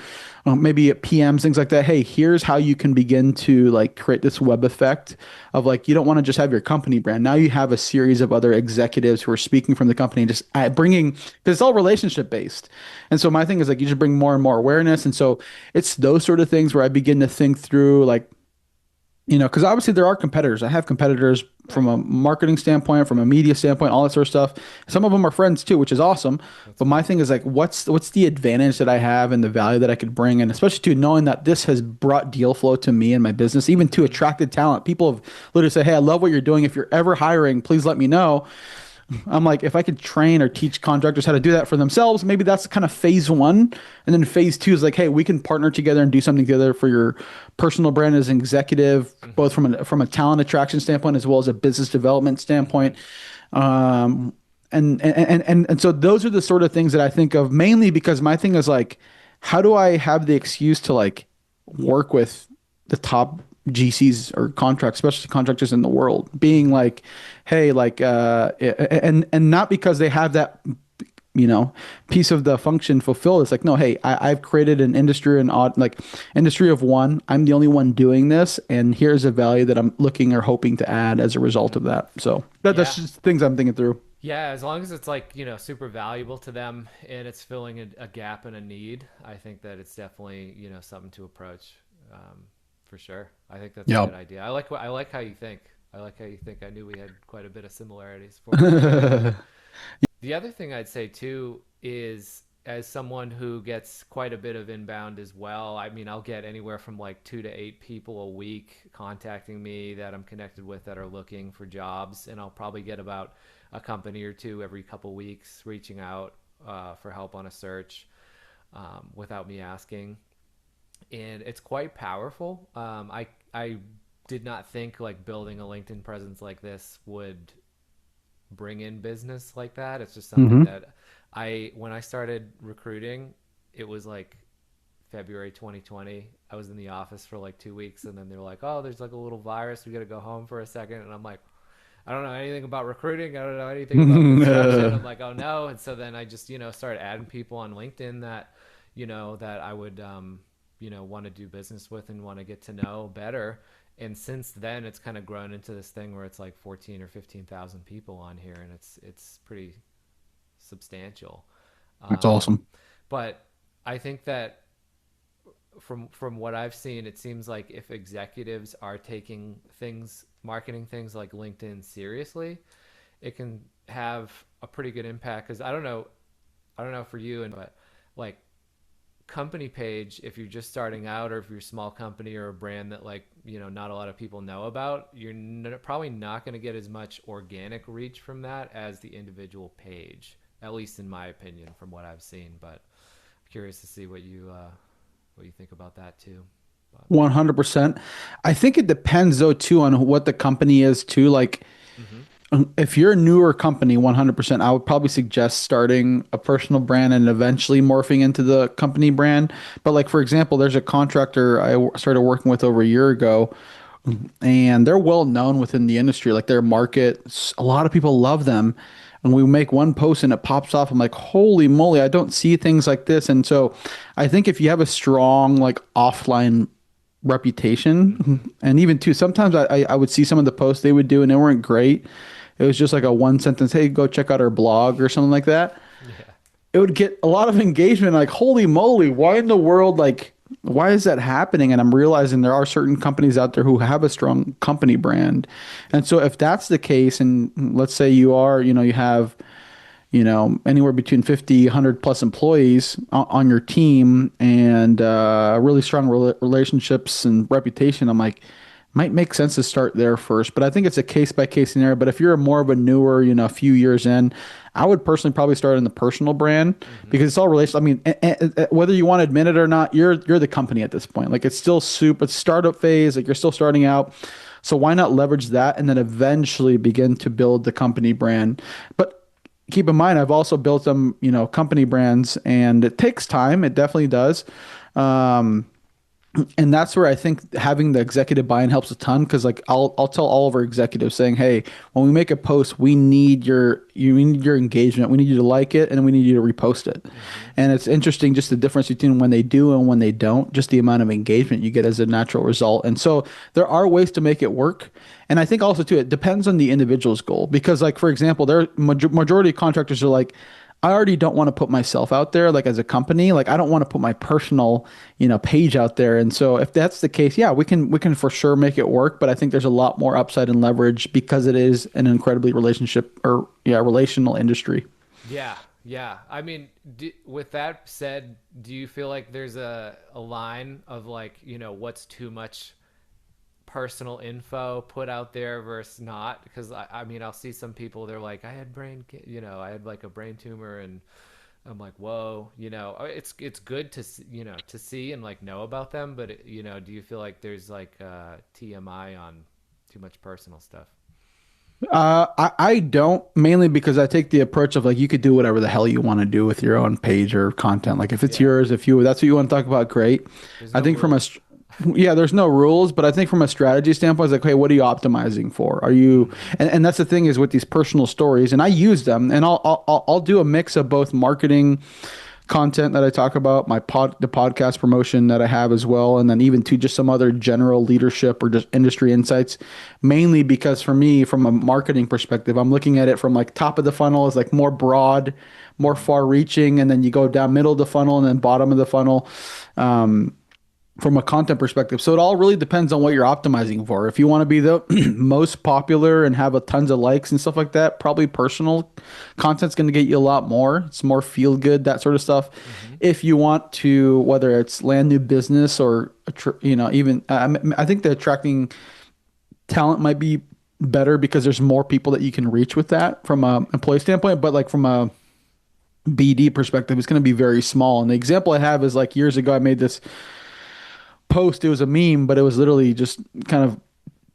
maybe at PMs, things like that. Hey, here's how you can begin to like create this web effect of like you don't want to just have your company brand. Now you have a series of other executives who are speaking from the company and just bringing because it's all relationship based. And so my thing is like you just bring more and more awareness. And so it's those sort of things where I begin to think through like because obviously there are competitors. I have competitors from Right. a marketing standpoint, from a media standpoint, all that sort of stuff. Some of them are friends too, which is awesome. That's But my cool. thing is like, what's the advantage that I have and the value that I could bring, and especially to knowing that this has brought deal flow to me and my business, even to Mm-hmm. attracted talent. People have literally said, "Hey, I love what you're doing. If you're ever hiring, please let me know." I'm like, if I could train or teach contractors how to do that for themselves, maybe that's kind of phase one. And then phase two is like, hey, we can partner together and do something together for your personal brand as an executive, both Mm-hmm. from a talent attraction standpoint as well as a business development Mm-hmm. standpoint. Um, and so those are the sort of things that I think of mainly because my thing is like, how do I have the excuse to like work with the top GCs or contracts, especially contractors in the world, being Mm-hmm. like, hey, like, and not because they have that, piece of the function fulfilled. It's like, no, hey, I've created an industry and like industry of one. I'm the only one doing this, and here's a value that I'm looking or hoping to add as a result of Mm-hmm. that. So that's Yeah. just things I'm thinking through. Yeah, as long as it's like, super valuable to them and it's filling a gap and a need, I think that it's definitely, something to approach. For sure. I think that's a Yeah. good idea. I like how you think. I like how you think. I knew we had quite a bit of similarities for sure. The other thing I'd say too is as someone who gets quite a bit of inbound as well, I mean, I'll get anywhere from like 2 to 8 people a week contacting me that I'm connected with that are looking for jobs. And I'll probably get about a company or two every couple weeks reaching out for help on a search without me asking. And it's quite powerful. I did not think like building a LinkedIn presence like this would bring in business like that. It's just something Hmm. that when I started recruiting, it was like February 2020. I was in the office for like 2 weeks and then they were like, oh, there's like a little virus. We got to go home for a second. And I'm like, I don't know anything about recruiting. I don't know anything about construction. I'm like, oh no. And so then I just, started adding people on LinkedIn that, that I would, want to do business with and want to get to know better. And since then, it's kind of grown into this thing where it's like 14 or 15,000 people on here, and it's pretty substantial. That's Um, awesome. but I think that from what I've seen, it seems like if executives are taking marketing things like LinkedIn seriously, it can have a pretty good impact. Because I don't know for you, but like company page, if you're just starting out or if you're a small company or a brand that like not a lot of people know about, you're probably not going to get as much organic reach from that as the individual page, at least in my opinion from what I've seen. But I'm curious to see what you think about that too. But 100%. I think it depends though too on what the company is too. Like mm-hmm. if you're a newer company, 100%, I would probably suggest starting a personal brand and eventually morphing into the company brand. But like for example, there's a contractor started working with over a year ago, and they're well known within the industry. Like their market, a lot of people love them. And we make one post and it pops off. I'm like, holy moly, I don't see things like this. And so I think if you have a strong like offline reputation, Mm-hmm. and even too, sometimes I would see some of the posts they would do and they weren't great. It was just like a one sentence, hey, go check out our blog or something like that. Yeah. It would get a lot of engagement. Like, holy moly, why in the world? Like, why is that happening? And I'm realizing there are certain companies out there who have a strong company brand. And so if that's the case, and let's say you are, you have, anywhere between 50, 100 plus employees on your team and really strong relationships and reputation, I'm like, might make sense to start there first. But I think it's a case by case scenario. But if you're more of a newer, a few years in, I would personally probably start in the personal brand Mm-hmm. because it's all relational. I mean, whether you want to admit it or not, you're the company at this point. Like it's still it's startup phase. Like you're still starting out. So why not leverage that and then eventually begin to build the company brand? But keep in mind, I've also built them, company brands, and it takes time. It definitely does. Um, and that's where I think having the executive buy-in helps a ton because like I'll tell all of our executives saying, hey, when we make a post, we need your engagement. We need you to like it and we need you to repost it. Mm-hmm. And it's interesting just the difference between when they do and when they don't, just the amount of engagement you get as a natural result. And so there are ways to make it work. And I think also too, it depends on the individual's goal because like for example, there majority of contractors are like, I already don't want to put myself out there like as a company. Like I don't want to put my personal, page out there. And so if that's the case, yeah, we can for sure make it work, but I think there's a lot more upside and leverage because it is an incredibly relational industry. Yeah, yeah. I mean, with that said, do you feel like there's a line of like, what's too much personal info put out there versus not? Because I mean, I'll see some people, they're like, I had I had like a brain tumor, and I'm like, whoa, it's good to to see and like know about them, but do you feel like there's like TMI on too much personal stuff? I don't mainly because I take the approach of like you could do whatever the hell you want to do with your own page or content. Like if it's Yeah, yours, if you that's what you want to talk about, great. there's I no think rules. yeah, there's no rules, but I think from a strategy standpoint, it's like, hey, what are you optimizing for? Are you, Mm-hmm. and that's the thing is with these personal stories, and I use them, and I'll do a mix of both marketing content that I talk about, the podcast promotion that I have as well, and then even to just some other general leadership or just industry insights. Mainly because for me, from a marketing perspective, I'm looking at it from like top of the funnel is like more broad, more Mm-hmm. far reaching, and then you go down middle of the funnel and then bottom of the funnel. From a content perspective. So it all really depends on what you're optimizing for. If you want to be the most popular and have a tons of likes and stuff like that, probably personal content's going to get you a lot more. It's more feel good, that sort of stuff. Mm-hmm. If you want to, whether it's land new business or even I think the attracting talent might be better because there's more people that you can reach with that from a employee standpoint. But like from a BD perspective, it's going to be very small. And the example I have is like years ago, I made this post. It was a meme, but it was literally just kind of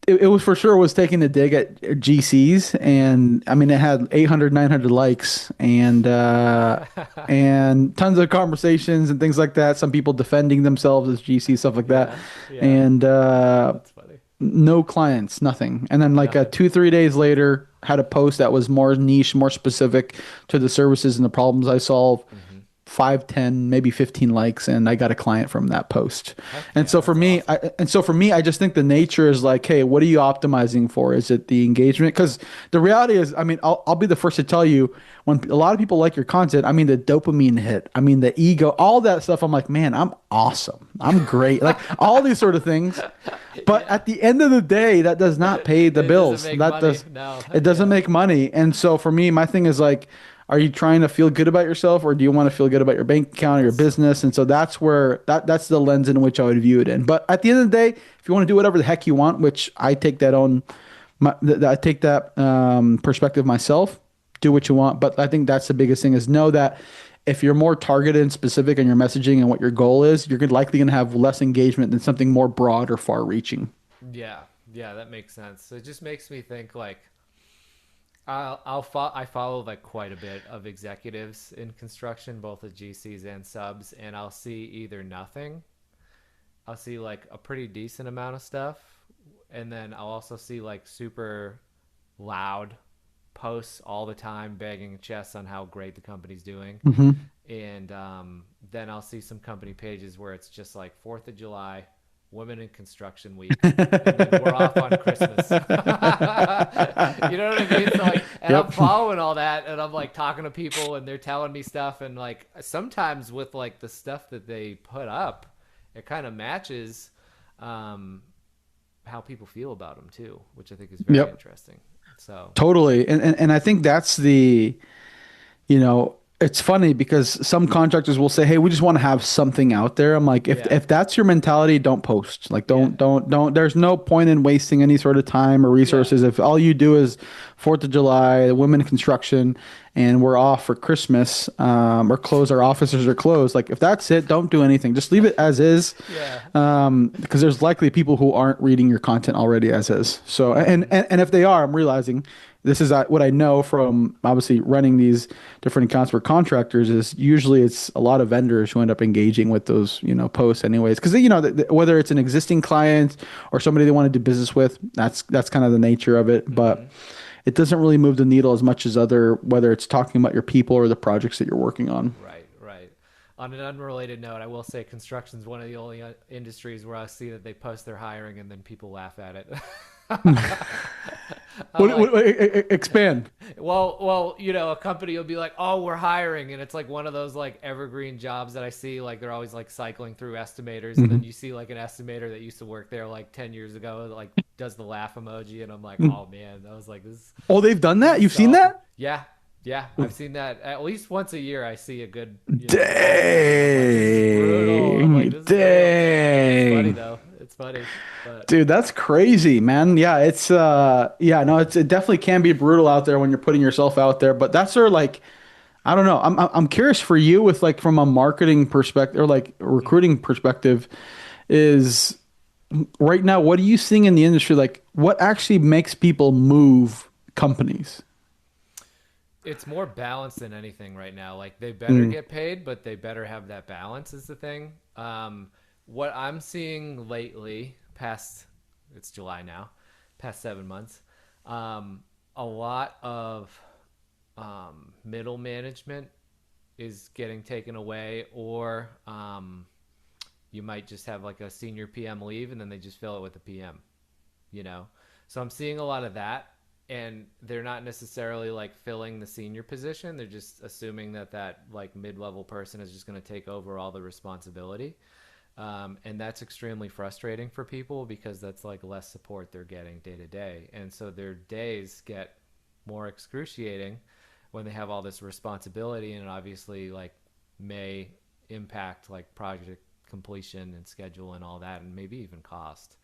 it was for sure was taking a dig at GCs, and I mean it had 800 900 likes and tons of conversations and things like that, some people defending themselves as GC, stuff like that, Yeah, yeah. and That's funny. no clients, nothing. And then like Nothing. 2 3 days later had a post that was more niche, more specific to the services and the problems I solve. Mm-hmm. 5, 10, maybe 15 likes, and I got a client from that post. Heck And yeah, so for that's me, awesome. I just think the nature is like, hey, what are you optimizing for? Is it the engagement? Because the reality is, I mean, I'll be the first to tell you when a lot of people like your content, I mean, the dopamine hit, I mean, the ego, all that stuff. I'm like, man, I'm awesome. I'm great. Like all these sort of things. But Yeah. at the end of the day, that does not pay the It doesn't bills. make That money. does, No, it heck doesn't yeah. make money. And so for me, my thing is like, are you trying to feel good about yourself or do you want to feel good about your bank account or your That's so business? funny. And so that's where that's the lens in which I would view it in. But at the end of the day, if you want to do whatever the heck you want, which I take that on I take that perspective myself, do what you want. But I think that's the biggest thing is know that if you're more targeted and specific in your messaging and what your goal is, you're likely going to have less engagement than something more broad or far reaching. Yeah, yeah, that makes sense. So it just makes me think like I follow like quite a bit of executives in construction, both at GCs and subs, and I'll see either nothing, I'll see like a pretty decent amount of stuff, and then I'll also see like super loud posts all the time, begging chests on how great the company's doing, Hmm. and then I'll see some company pages where it's just like Fourth of July, Women in Construction Week, and then we're off on Christmas. You know what I mean? So like, and I'm Yep. following all that, and I'm like talking to people, and they're telling me stuff, and like sometimes with like the stuff that they put up, it kind of matches um, how people feel about them too, which I think is very Yep. interesting. So Totally. And I think that's the, you know, it's funny because some contractors will say, "Hey, we just want to have something out there." I'm like, yeah, if that's your mentality, don't post. Like, yeah, don't. There's no point in wasting any sort of time or yeah, resources if all you do is Fourth of July, women in construction, and we're off for Christmas, or close our offices are closed. Like, if that's it, don't do anything. Just leave it as is, yeah. because there's likely people who aren't reading your content already as is. So, Hmm. and if they are, I'm realizing this is what I know from obviously running these different accounts for contractors is usually it's a lot of vendors who end up engaging with those, posts anyways. Because, whether it's an existing client or somebody they want to do business with, that's kind of the nature of it. But Hmm. it doesn't really move the needle as much as whether it's talking about your people or the projects that you're working on. Right, right. On an unrelated note, I will say construction is one of the only industries where I see that they post their hiring and then people laugh at it. I'm like, Expand. well, a company will be like, "Oh, we're hiring," and it's like one of those like evergreen jobs that I see. Like they're always like cycling through estimators, and then Mhm. you see like an estimator that used to work there like 10 years ago, like does the laugh emoji, and I'm like, "Oh man," I was like, Oh, they've done this that? is You've so seen awkward. that? Yeah, yeah, I've seen that at least once a year. I see a good, laugh track, and I'm like, this is brutal. I'm like, Dang. this is brutal. It's funny Dang. though. It's funny, but Dude, that's crazy, man. Yeah, yeah, no, it definitely can be brutal out there when you're putting yourself out there, but that's sort of like I don't know. I'm curious for you with like from a marketing perspective or like a mhm. recruiting perspective is right now what are you seeing in the industry like what actually makes people move companies? It's more balanced than anything right now. Like they better Mm, get paid, but they better have that balance is the thing. What I'm seeing lately, past it's July now, past 7 months, a lot of middle management is getting taken away, or you might just have like a senior PM leave and then they just fill it with a PM, you know? So I'm seeing a lot of that, and they're not necessarily like filling the senior position. They're just assuming that that like mid-level person is just going to take over all the responsibility. And that's extremely frustrating for people because that's like less support they're getting day to day. And so their days get more excruciating when they have all this responsibility, and it obviously like may impact like project completion and schedule and all that, and maybe even cost.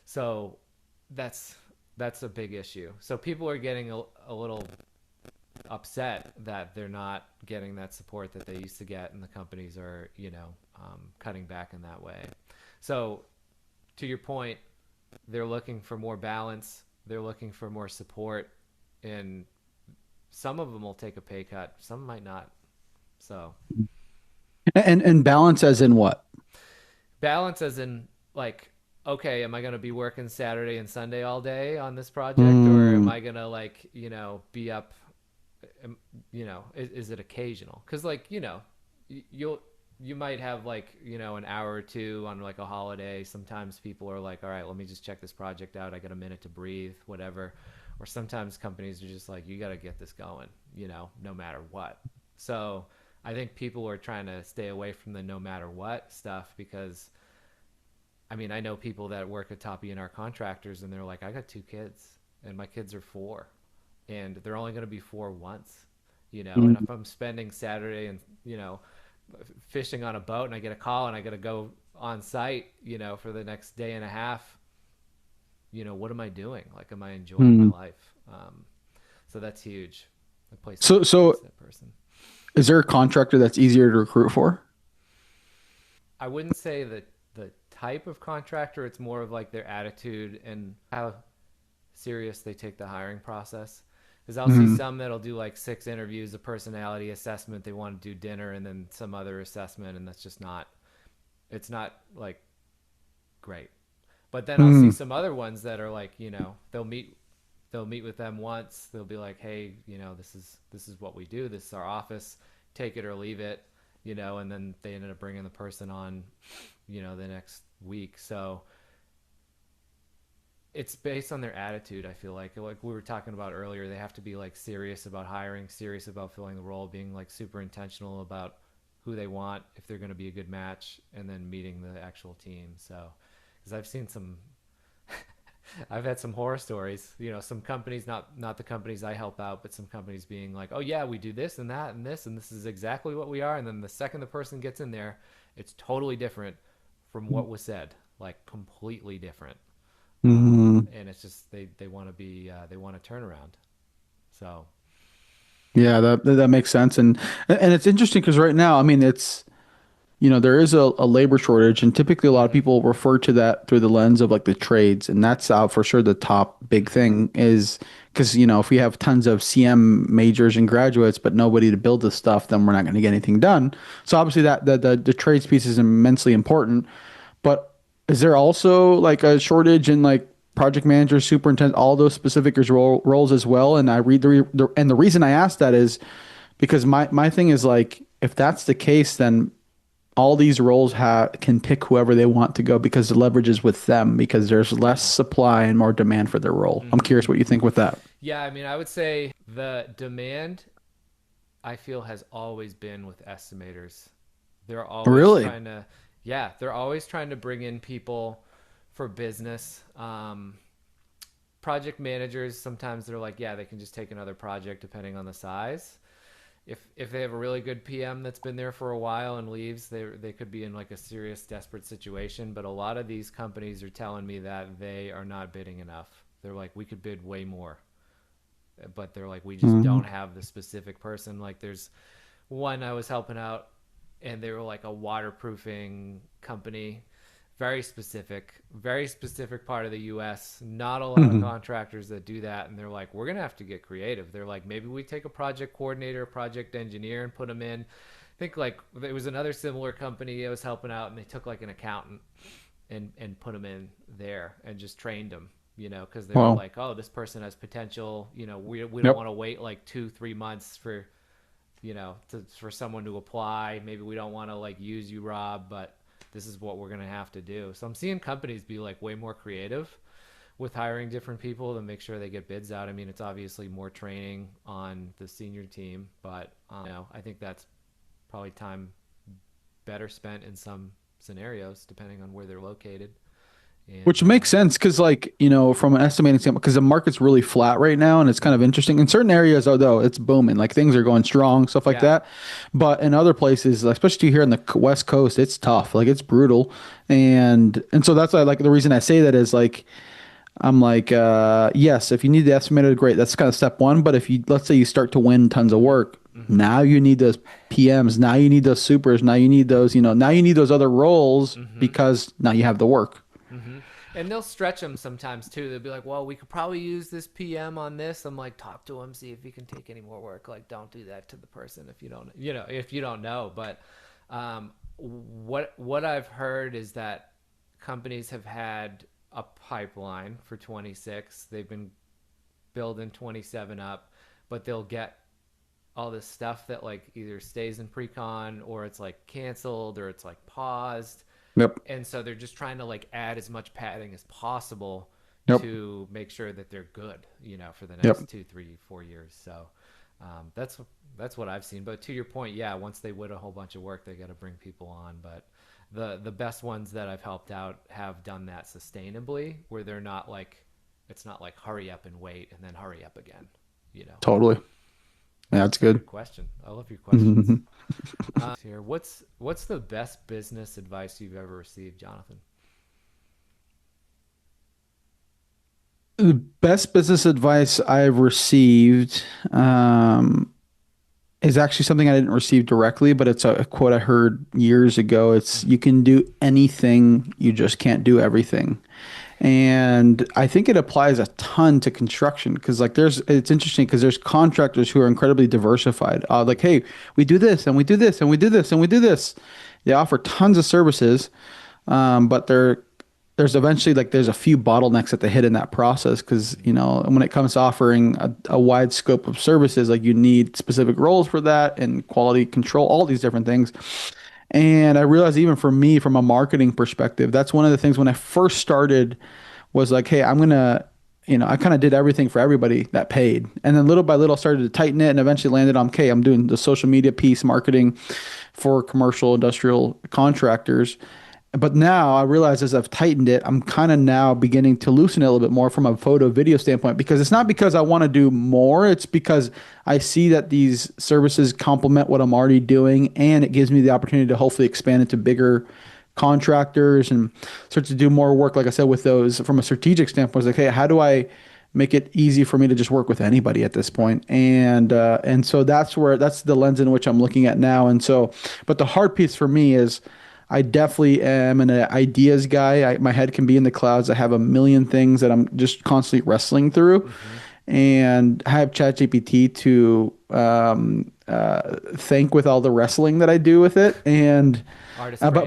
So that's that's a big issue. So people are getting a little upset that they're not getting that support that they used to get, and the companies are, cutting back in that way. So to your point, they're looking for more balance. They're looking for more support, and some of them will take a pay cut. Some might not. So and balance as in what? balance, as in like, okay, am I going to be working Saturday and Sunday all day on this project, or am Mm, I going to like, be up, is it occasional? Because like, you'll you might have like, an hour or two on like a holiday. Sometimes people are like, all right, let me just check this project out, I got a minute to breathe, whatever. Or sometimes companies are just like, you got to get this going, no matter what. So I think people are trying to stay away from the no matter what stuff, because I mean, I know people that work at top ENR contractors, and they're like, I got two kids and my kids are four, and they're only going to be four once, and mm, if I'm spending Saturday and, fishing on a boat, and I get a call and I got to go on site, for the next day and a half, what am I doing? Like, am I enjoying my mm. life? So that's huge. A place like So that needs so that person. is there a contractor that's easier to recruit for? I wouldn't say that the type of contractor, it's more of like their attitude and how serious they take the hiring process. Because I'll see Mm, some that'll do like 6 interviews, a personality assessment, they want to do dinner, and then some other assessment, and that's just not, it's not like great. But then I'll see mm, some other ones that are like, they'll meet with them once. They'll be like, hey, this is what we do. This is our office. Take it or leave it, and then they ended up bringing the person on, the next week. So it's based on their attitude. I feel like we were talking about earlier, they have to be like serious about hiring, serious about filling the role, being like super intentional about who they want, if they're going to be a good match, and then meeting the actual team. So, because I've seen some, I've had some horror stories. You know, some companies, not the companies I help out, but some companies being like, "Oh yeah, we do this and that and this is exactly what we are." And then the second the person gets in there, it's totally different from what was said, like completely different. Mhm. And it's just they want to be they want to turn around. So Yeah, that makes sense. And it's interesting because right now, I mean, it's there is a labor shortage, and typically a lot of mm-hmm, people refer to that through the lens of like the trades, and that's for sure the top big thing is because if we have tons of CM majors and graduates, but nobody to build this stuff, then we're not going to get anything done. So obviously that the trades piece is immensely important. But is there also like a shortage in like project manager, superintendent, all those specific roles as well? And I read and the reason I asked that is because my thing is like if that's the case, then all these roles can pick whoever they want to go because the leverage is with them because there's less yeah. supply and more demand for their role. I'm Mm-hmm. curious what you think with that. Yeah, I mean, I would say the demand I feel has always been with estimators. They're always Really? trying to, yeah, they're always trying to bring in people for business. Project managers, sometimes they're like, yeah, they can just take another project depending on the size. If they have a really good PM that's been there for a while and leaves, they could be in like a serious desperate situation. But a lot of these companies are telling me that they are not bidding enough. They're like, we could bid way more, but they're like, we just Hmm. don't have the specific person. Like there's one I was helping out, and they were like a waterproofing company, very specific part of the US. Not a lot of Hmm. contractors that do that, and they're like, we're going to have to get creative. They're like, maybe we take a project coordinator, a project engineer and put them in. I think like there was another similar company I was helping out, and they took like an accountant and put them in there and just trained them, because they were Well, like, oh, this person has potential. We don't yep. want to wait like 2-3 months for for someone to apply. Maybe we don't want to like use you, Rob, but this is what we're going to have to do. So I'm seeing companies be like way more creative with hiring different people to make sure they get bids out. I mean, it's obviously more training on the senior team, but I think that's probably time better spent in some scenarios depending on where they're located. And Which makes sense because, like, from an estimating standpoint, because the market's really flat right now and it's kind of mm-hmm. interesting. In certain areas, although it's booming, like things are going strong, stuff like Yeah. that. But in other places, especially here on the West Coast, it's tough. Like, it's brutal. And so that's why, like, the reason I say that is like, I'm like, yes, if you need the estimator, great. That's kind of step one. But if let's say you start to win tons of work, Mm-hmm. now you need those PMs. Now you need those supers. Now you need those, now you need those other roles Mm-hmm. because now you have the work. Mm-hmm. And they'll stretch them sometimes too. They'll be like, "Well, we could probably use this PM on this." I'm like, "Talk to him, see if he can take any more work." Like, don't do that to the person if you don't, if you don't know. But what I've heard is that companies have had a pipeline for 26. They've been building 27 up, but they'll get all this stuff that like either stays in pre-con or it's like canceled or it's like paused, Yep. and so they're just trying to like add as much padding as possible Yep. to make sure that they're good, for the Yep. next 2, 3, 4 years. So that's what I've seen. But to your point, yeah, once they win a whole bunch of work, they got to bring people on. But the best ones that I've helped out have done that sustainably, where they're not like it's not like hurry up and wait and then hurry up again. You know, Totally. Yeah, that's that's a good. good question. I love your questions. Mhm. Here, what's the best business advice you've ever received, Jonathan? The best business advice I've received is actually something I didn't receive directly, but it's a quote I heard years ago. It's Mm-hmm. you can do anything, you just can't do everything. And I think it applies a ton to construction because like it's interesting because there's contractors who are incredibly diversified. Like, hey, we do this and we do this and we do this and we do this. They offer tons of services, but there's eventually like there's a few bottlenecks that they hit in that process because when it comes to offering a wide scope of services, like you need specific roles for that and quality control, all these different things. And I realized even for me, from a marketing perspective, that's one of the things when I first started was like, hey, I'm gonna I kind of did everything for everybody that paid. And then little by little started to tighten it and eventually landed on, okay, I'm doing the social media piece, marketing for commercial industrial contractors. But now I realize as I've tightened it, I'm kind of now beginning to loosen it a little bit more from a photo video standpoint because it's not because I want to do more. It's because I see that these services complement what I'm already doing and it gives me the opportunity to hopefully expand into bigger contractors and start to do more work, like I said, with those from a strategic standpoint. It's like, hey, how do I make it easy for me to just work with anybody at this point? And so that's the lens in which I'm looking at now. And so, but the hard piece for me is I definitely am an ideas guy. My head can be in the clouds. I have a million things that I'm just constantly wrestling through. And I have ChatGPT to thank with all the wrestling that I do with it. And Artist but brain.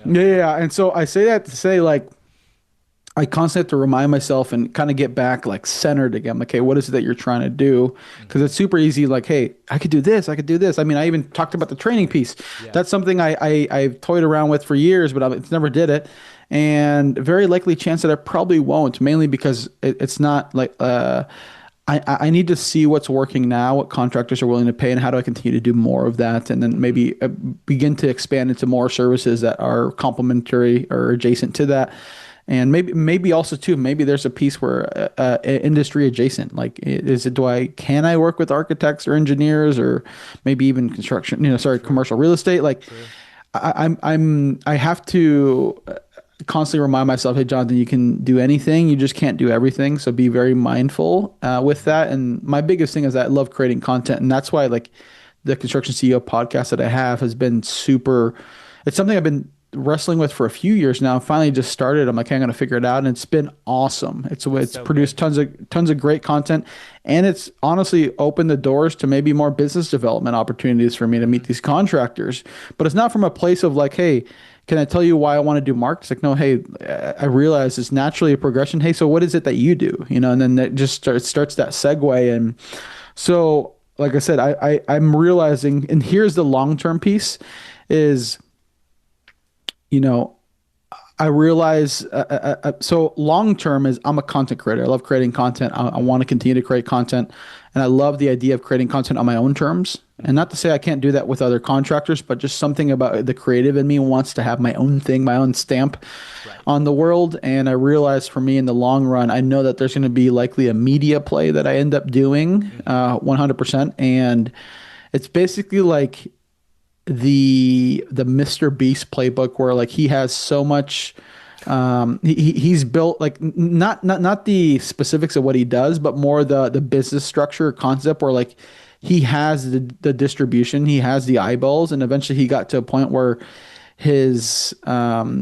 but yeah, and so I say that to say like I constantly have to remind myself and kind of get back like centered again. Like, hey, what is it that you're trying to do? Because it's super easy. Like, hey, I could do this. I could do this. I mean, I even talked about the training piece. Yeah. That's something I've toyed around with for years, but it's never did it. And very likely chance that I probably won't, mainly because it's not like I need to see what's working now, what contractors are willing to pay, and how do I continue to do more of that, and then maybe begin to expand into more services that are complementary or adjacent to that. And maybe also too, maybe there's a piece where industry adjacent, like can I work with architects or engineers or maybe even construction, commercial real estate? Like True. I have to constantly remind myself, hey, Jonathan, you can do anything. You just can't do everything. So be very mindful with that. And my biggest thing is that I love creating content. And that's why like the Construction CEO podcast that I have has been super, it's something I've been wrestling with for a few years now. I finally just started. I'm like, hey, I'm going to figure it out. And it's been awesome. It's So produced tons of great content. And it's honestly opened the doors to maybe more business development opportunities for me to meet these contractors. But it's not from a place of like, hey, can I tell you why I want to do mark? It's like, no, hey, I realize it's naturally a progression. Hey, so what is it that you do? And then it just starts that segue. And so, like I said, I'm realizing, and here's the long-term piece is, you know, I realize, so long term is I'm a content creator. I love creating content. I want to continue to create content. And I love the idea of creating content on my own terms. And not to say I can't do that with other contractors, but just something about the creative in me wants to have my own thing, my own stamp on the world. And I realize for me in the long run, I know that there's going to be likely a media play that I end up doing 100%. And it's basically like the Mr. Beast playbook where like he has so much he's built like not the specifics of what he does, but more the business structure concept where like he has the distribution, he has the eyeballs, and eventually he got to a point where his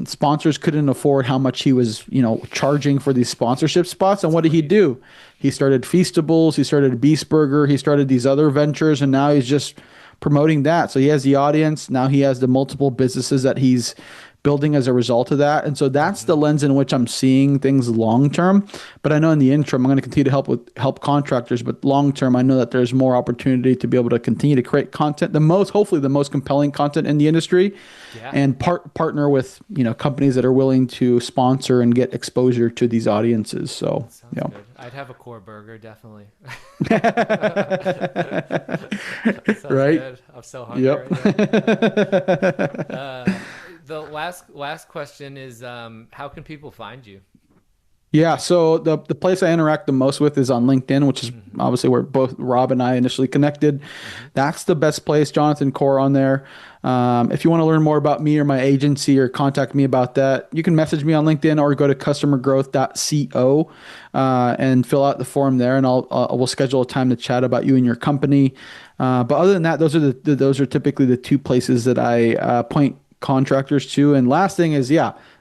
sponsors couldn't afford how much he was, charging for these sponsorship spots. And what did he do? He started Feastables, he started Beast Burger, he started these other ventures, and now he's just promoting that. So he has the audience. Now he has the multiple businesses that he's building as a result of that. And so that's the lens in which I'm seeing things long term. But I know in the interim, I'm going to continue to help contractors. But long term, I know that there's more opportunity to be able to continue to create content, hopefully the most compelling content in the industry, and partner with companies that are willing to sponsor and get exposure to these audiences. So Sounds good. I'd have a core burger, definitely. Sounds right. good. I'm so hungry Yep. right now. The last question is, how can people find you? Yeah, so the place I interact the most with is on LinkedIn, which is obviously where both Rob and I initially connected. That's the best place, Jonathan Cor on there. If you want to learn more about me or my agency or contact me about that, you can message me on LinkedIn or go to customergrowth.co and fill out the form there, and we'll schedule a time to chat about you and your company. But other than that, those are typically the two places that I point contractors to. And last thing is,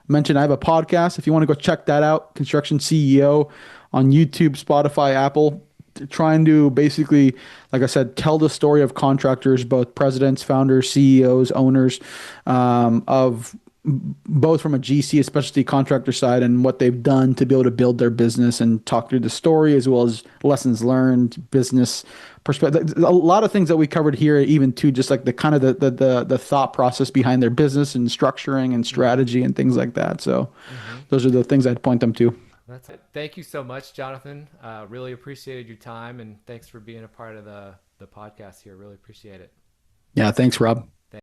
mentioned I have a podcast. If you want to go check that out, Construction CEO on YouTube, Spotify, Apple, trying to basically, like I said, tell the story of contractors, both presidents, founders, CEOs, owners, of both from a GC, a specialty contractor side, and what they've done to be able to build their business and talk through the story as well as lessons learned, business perspective, a lot of things that we covered here, even too, just like the kind of the thought process behind their business and structuring and strategy and things like that. So those are the things I'd point them to. That's it. Thank you so much, Jonathan. Really appreciated your time, and thanks for being a part of the podcast here. Really appreciate it. Yeah, thanks, Rob.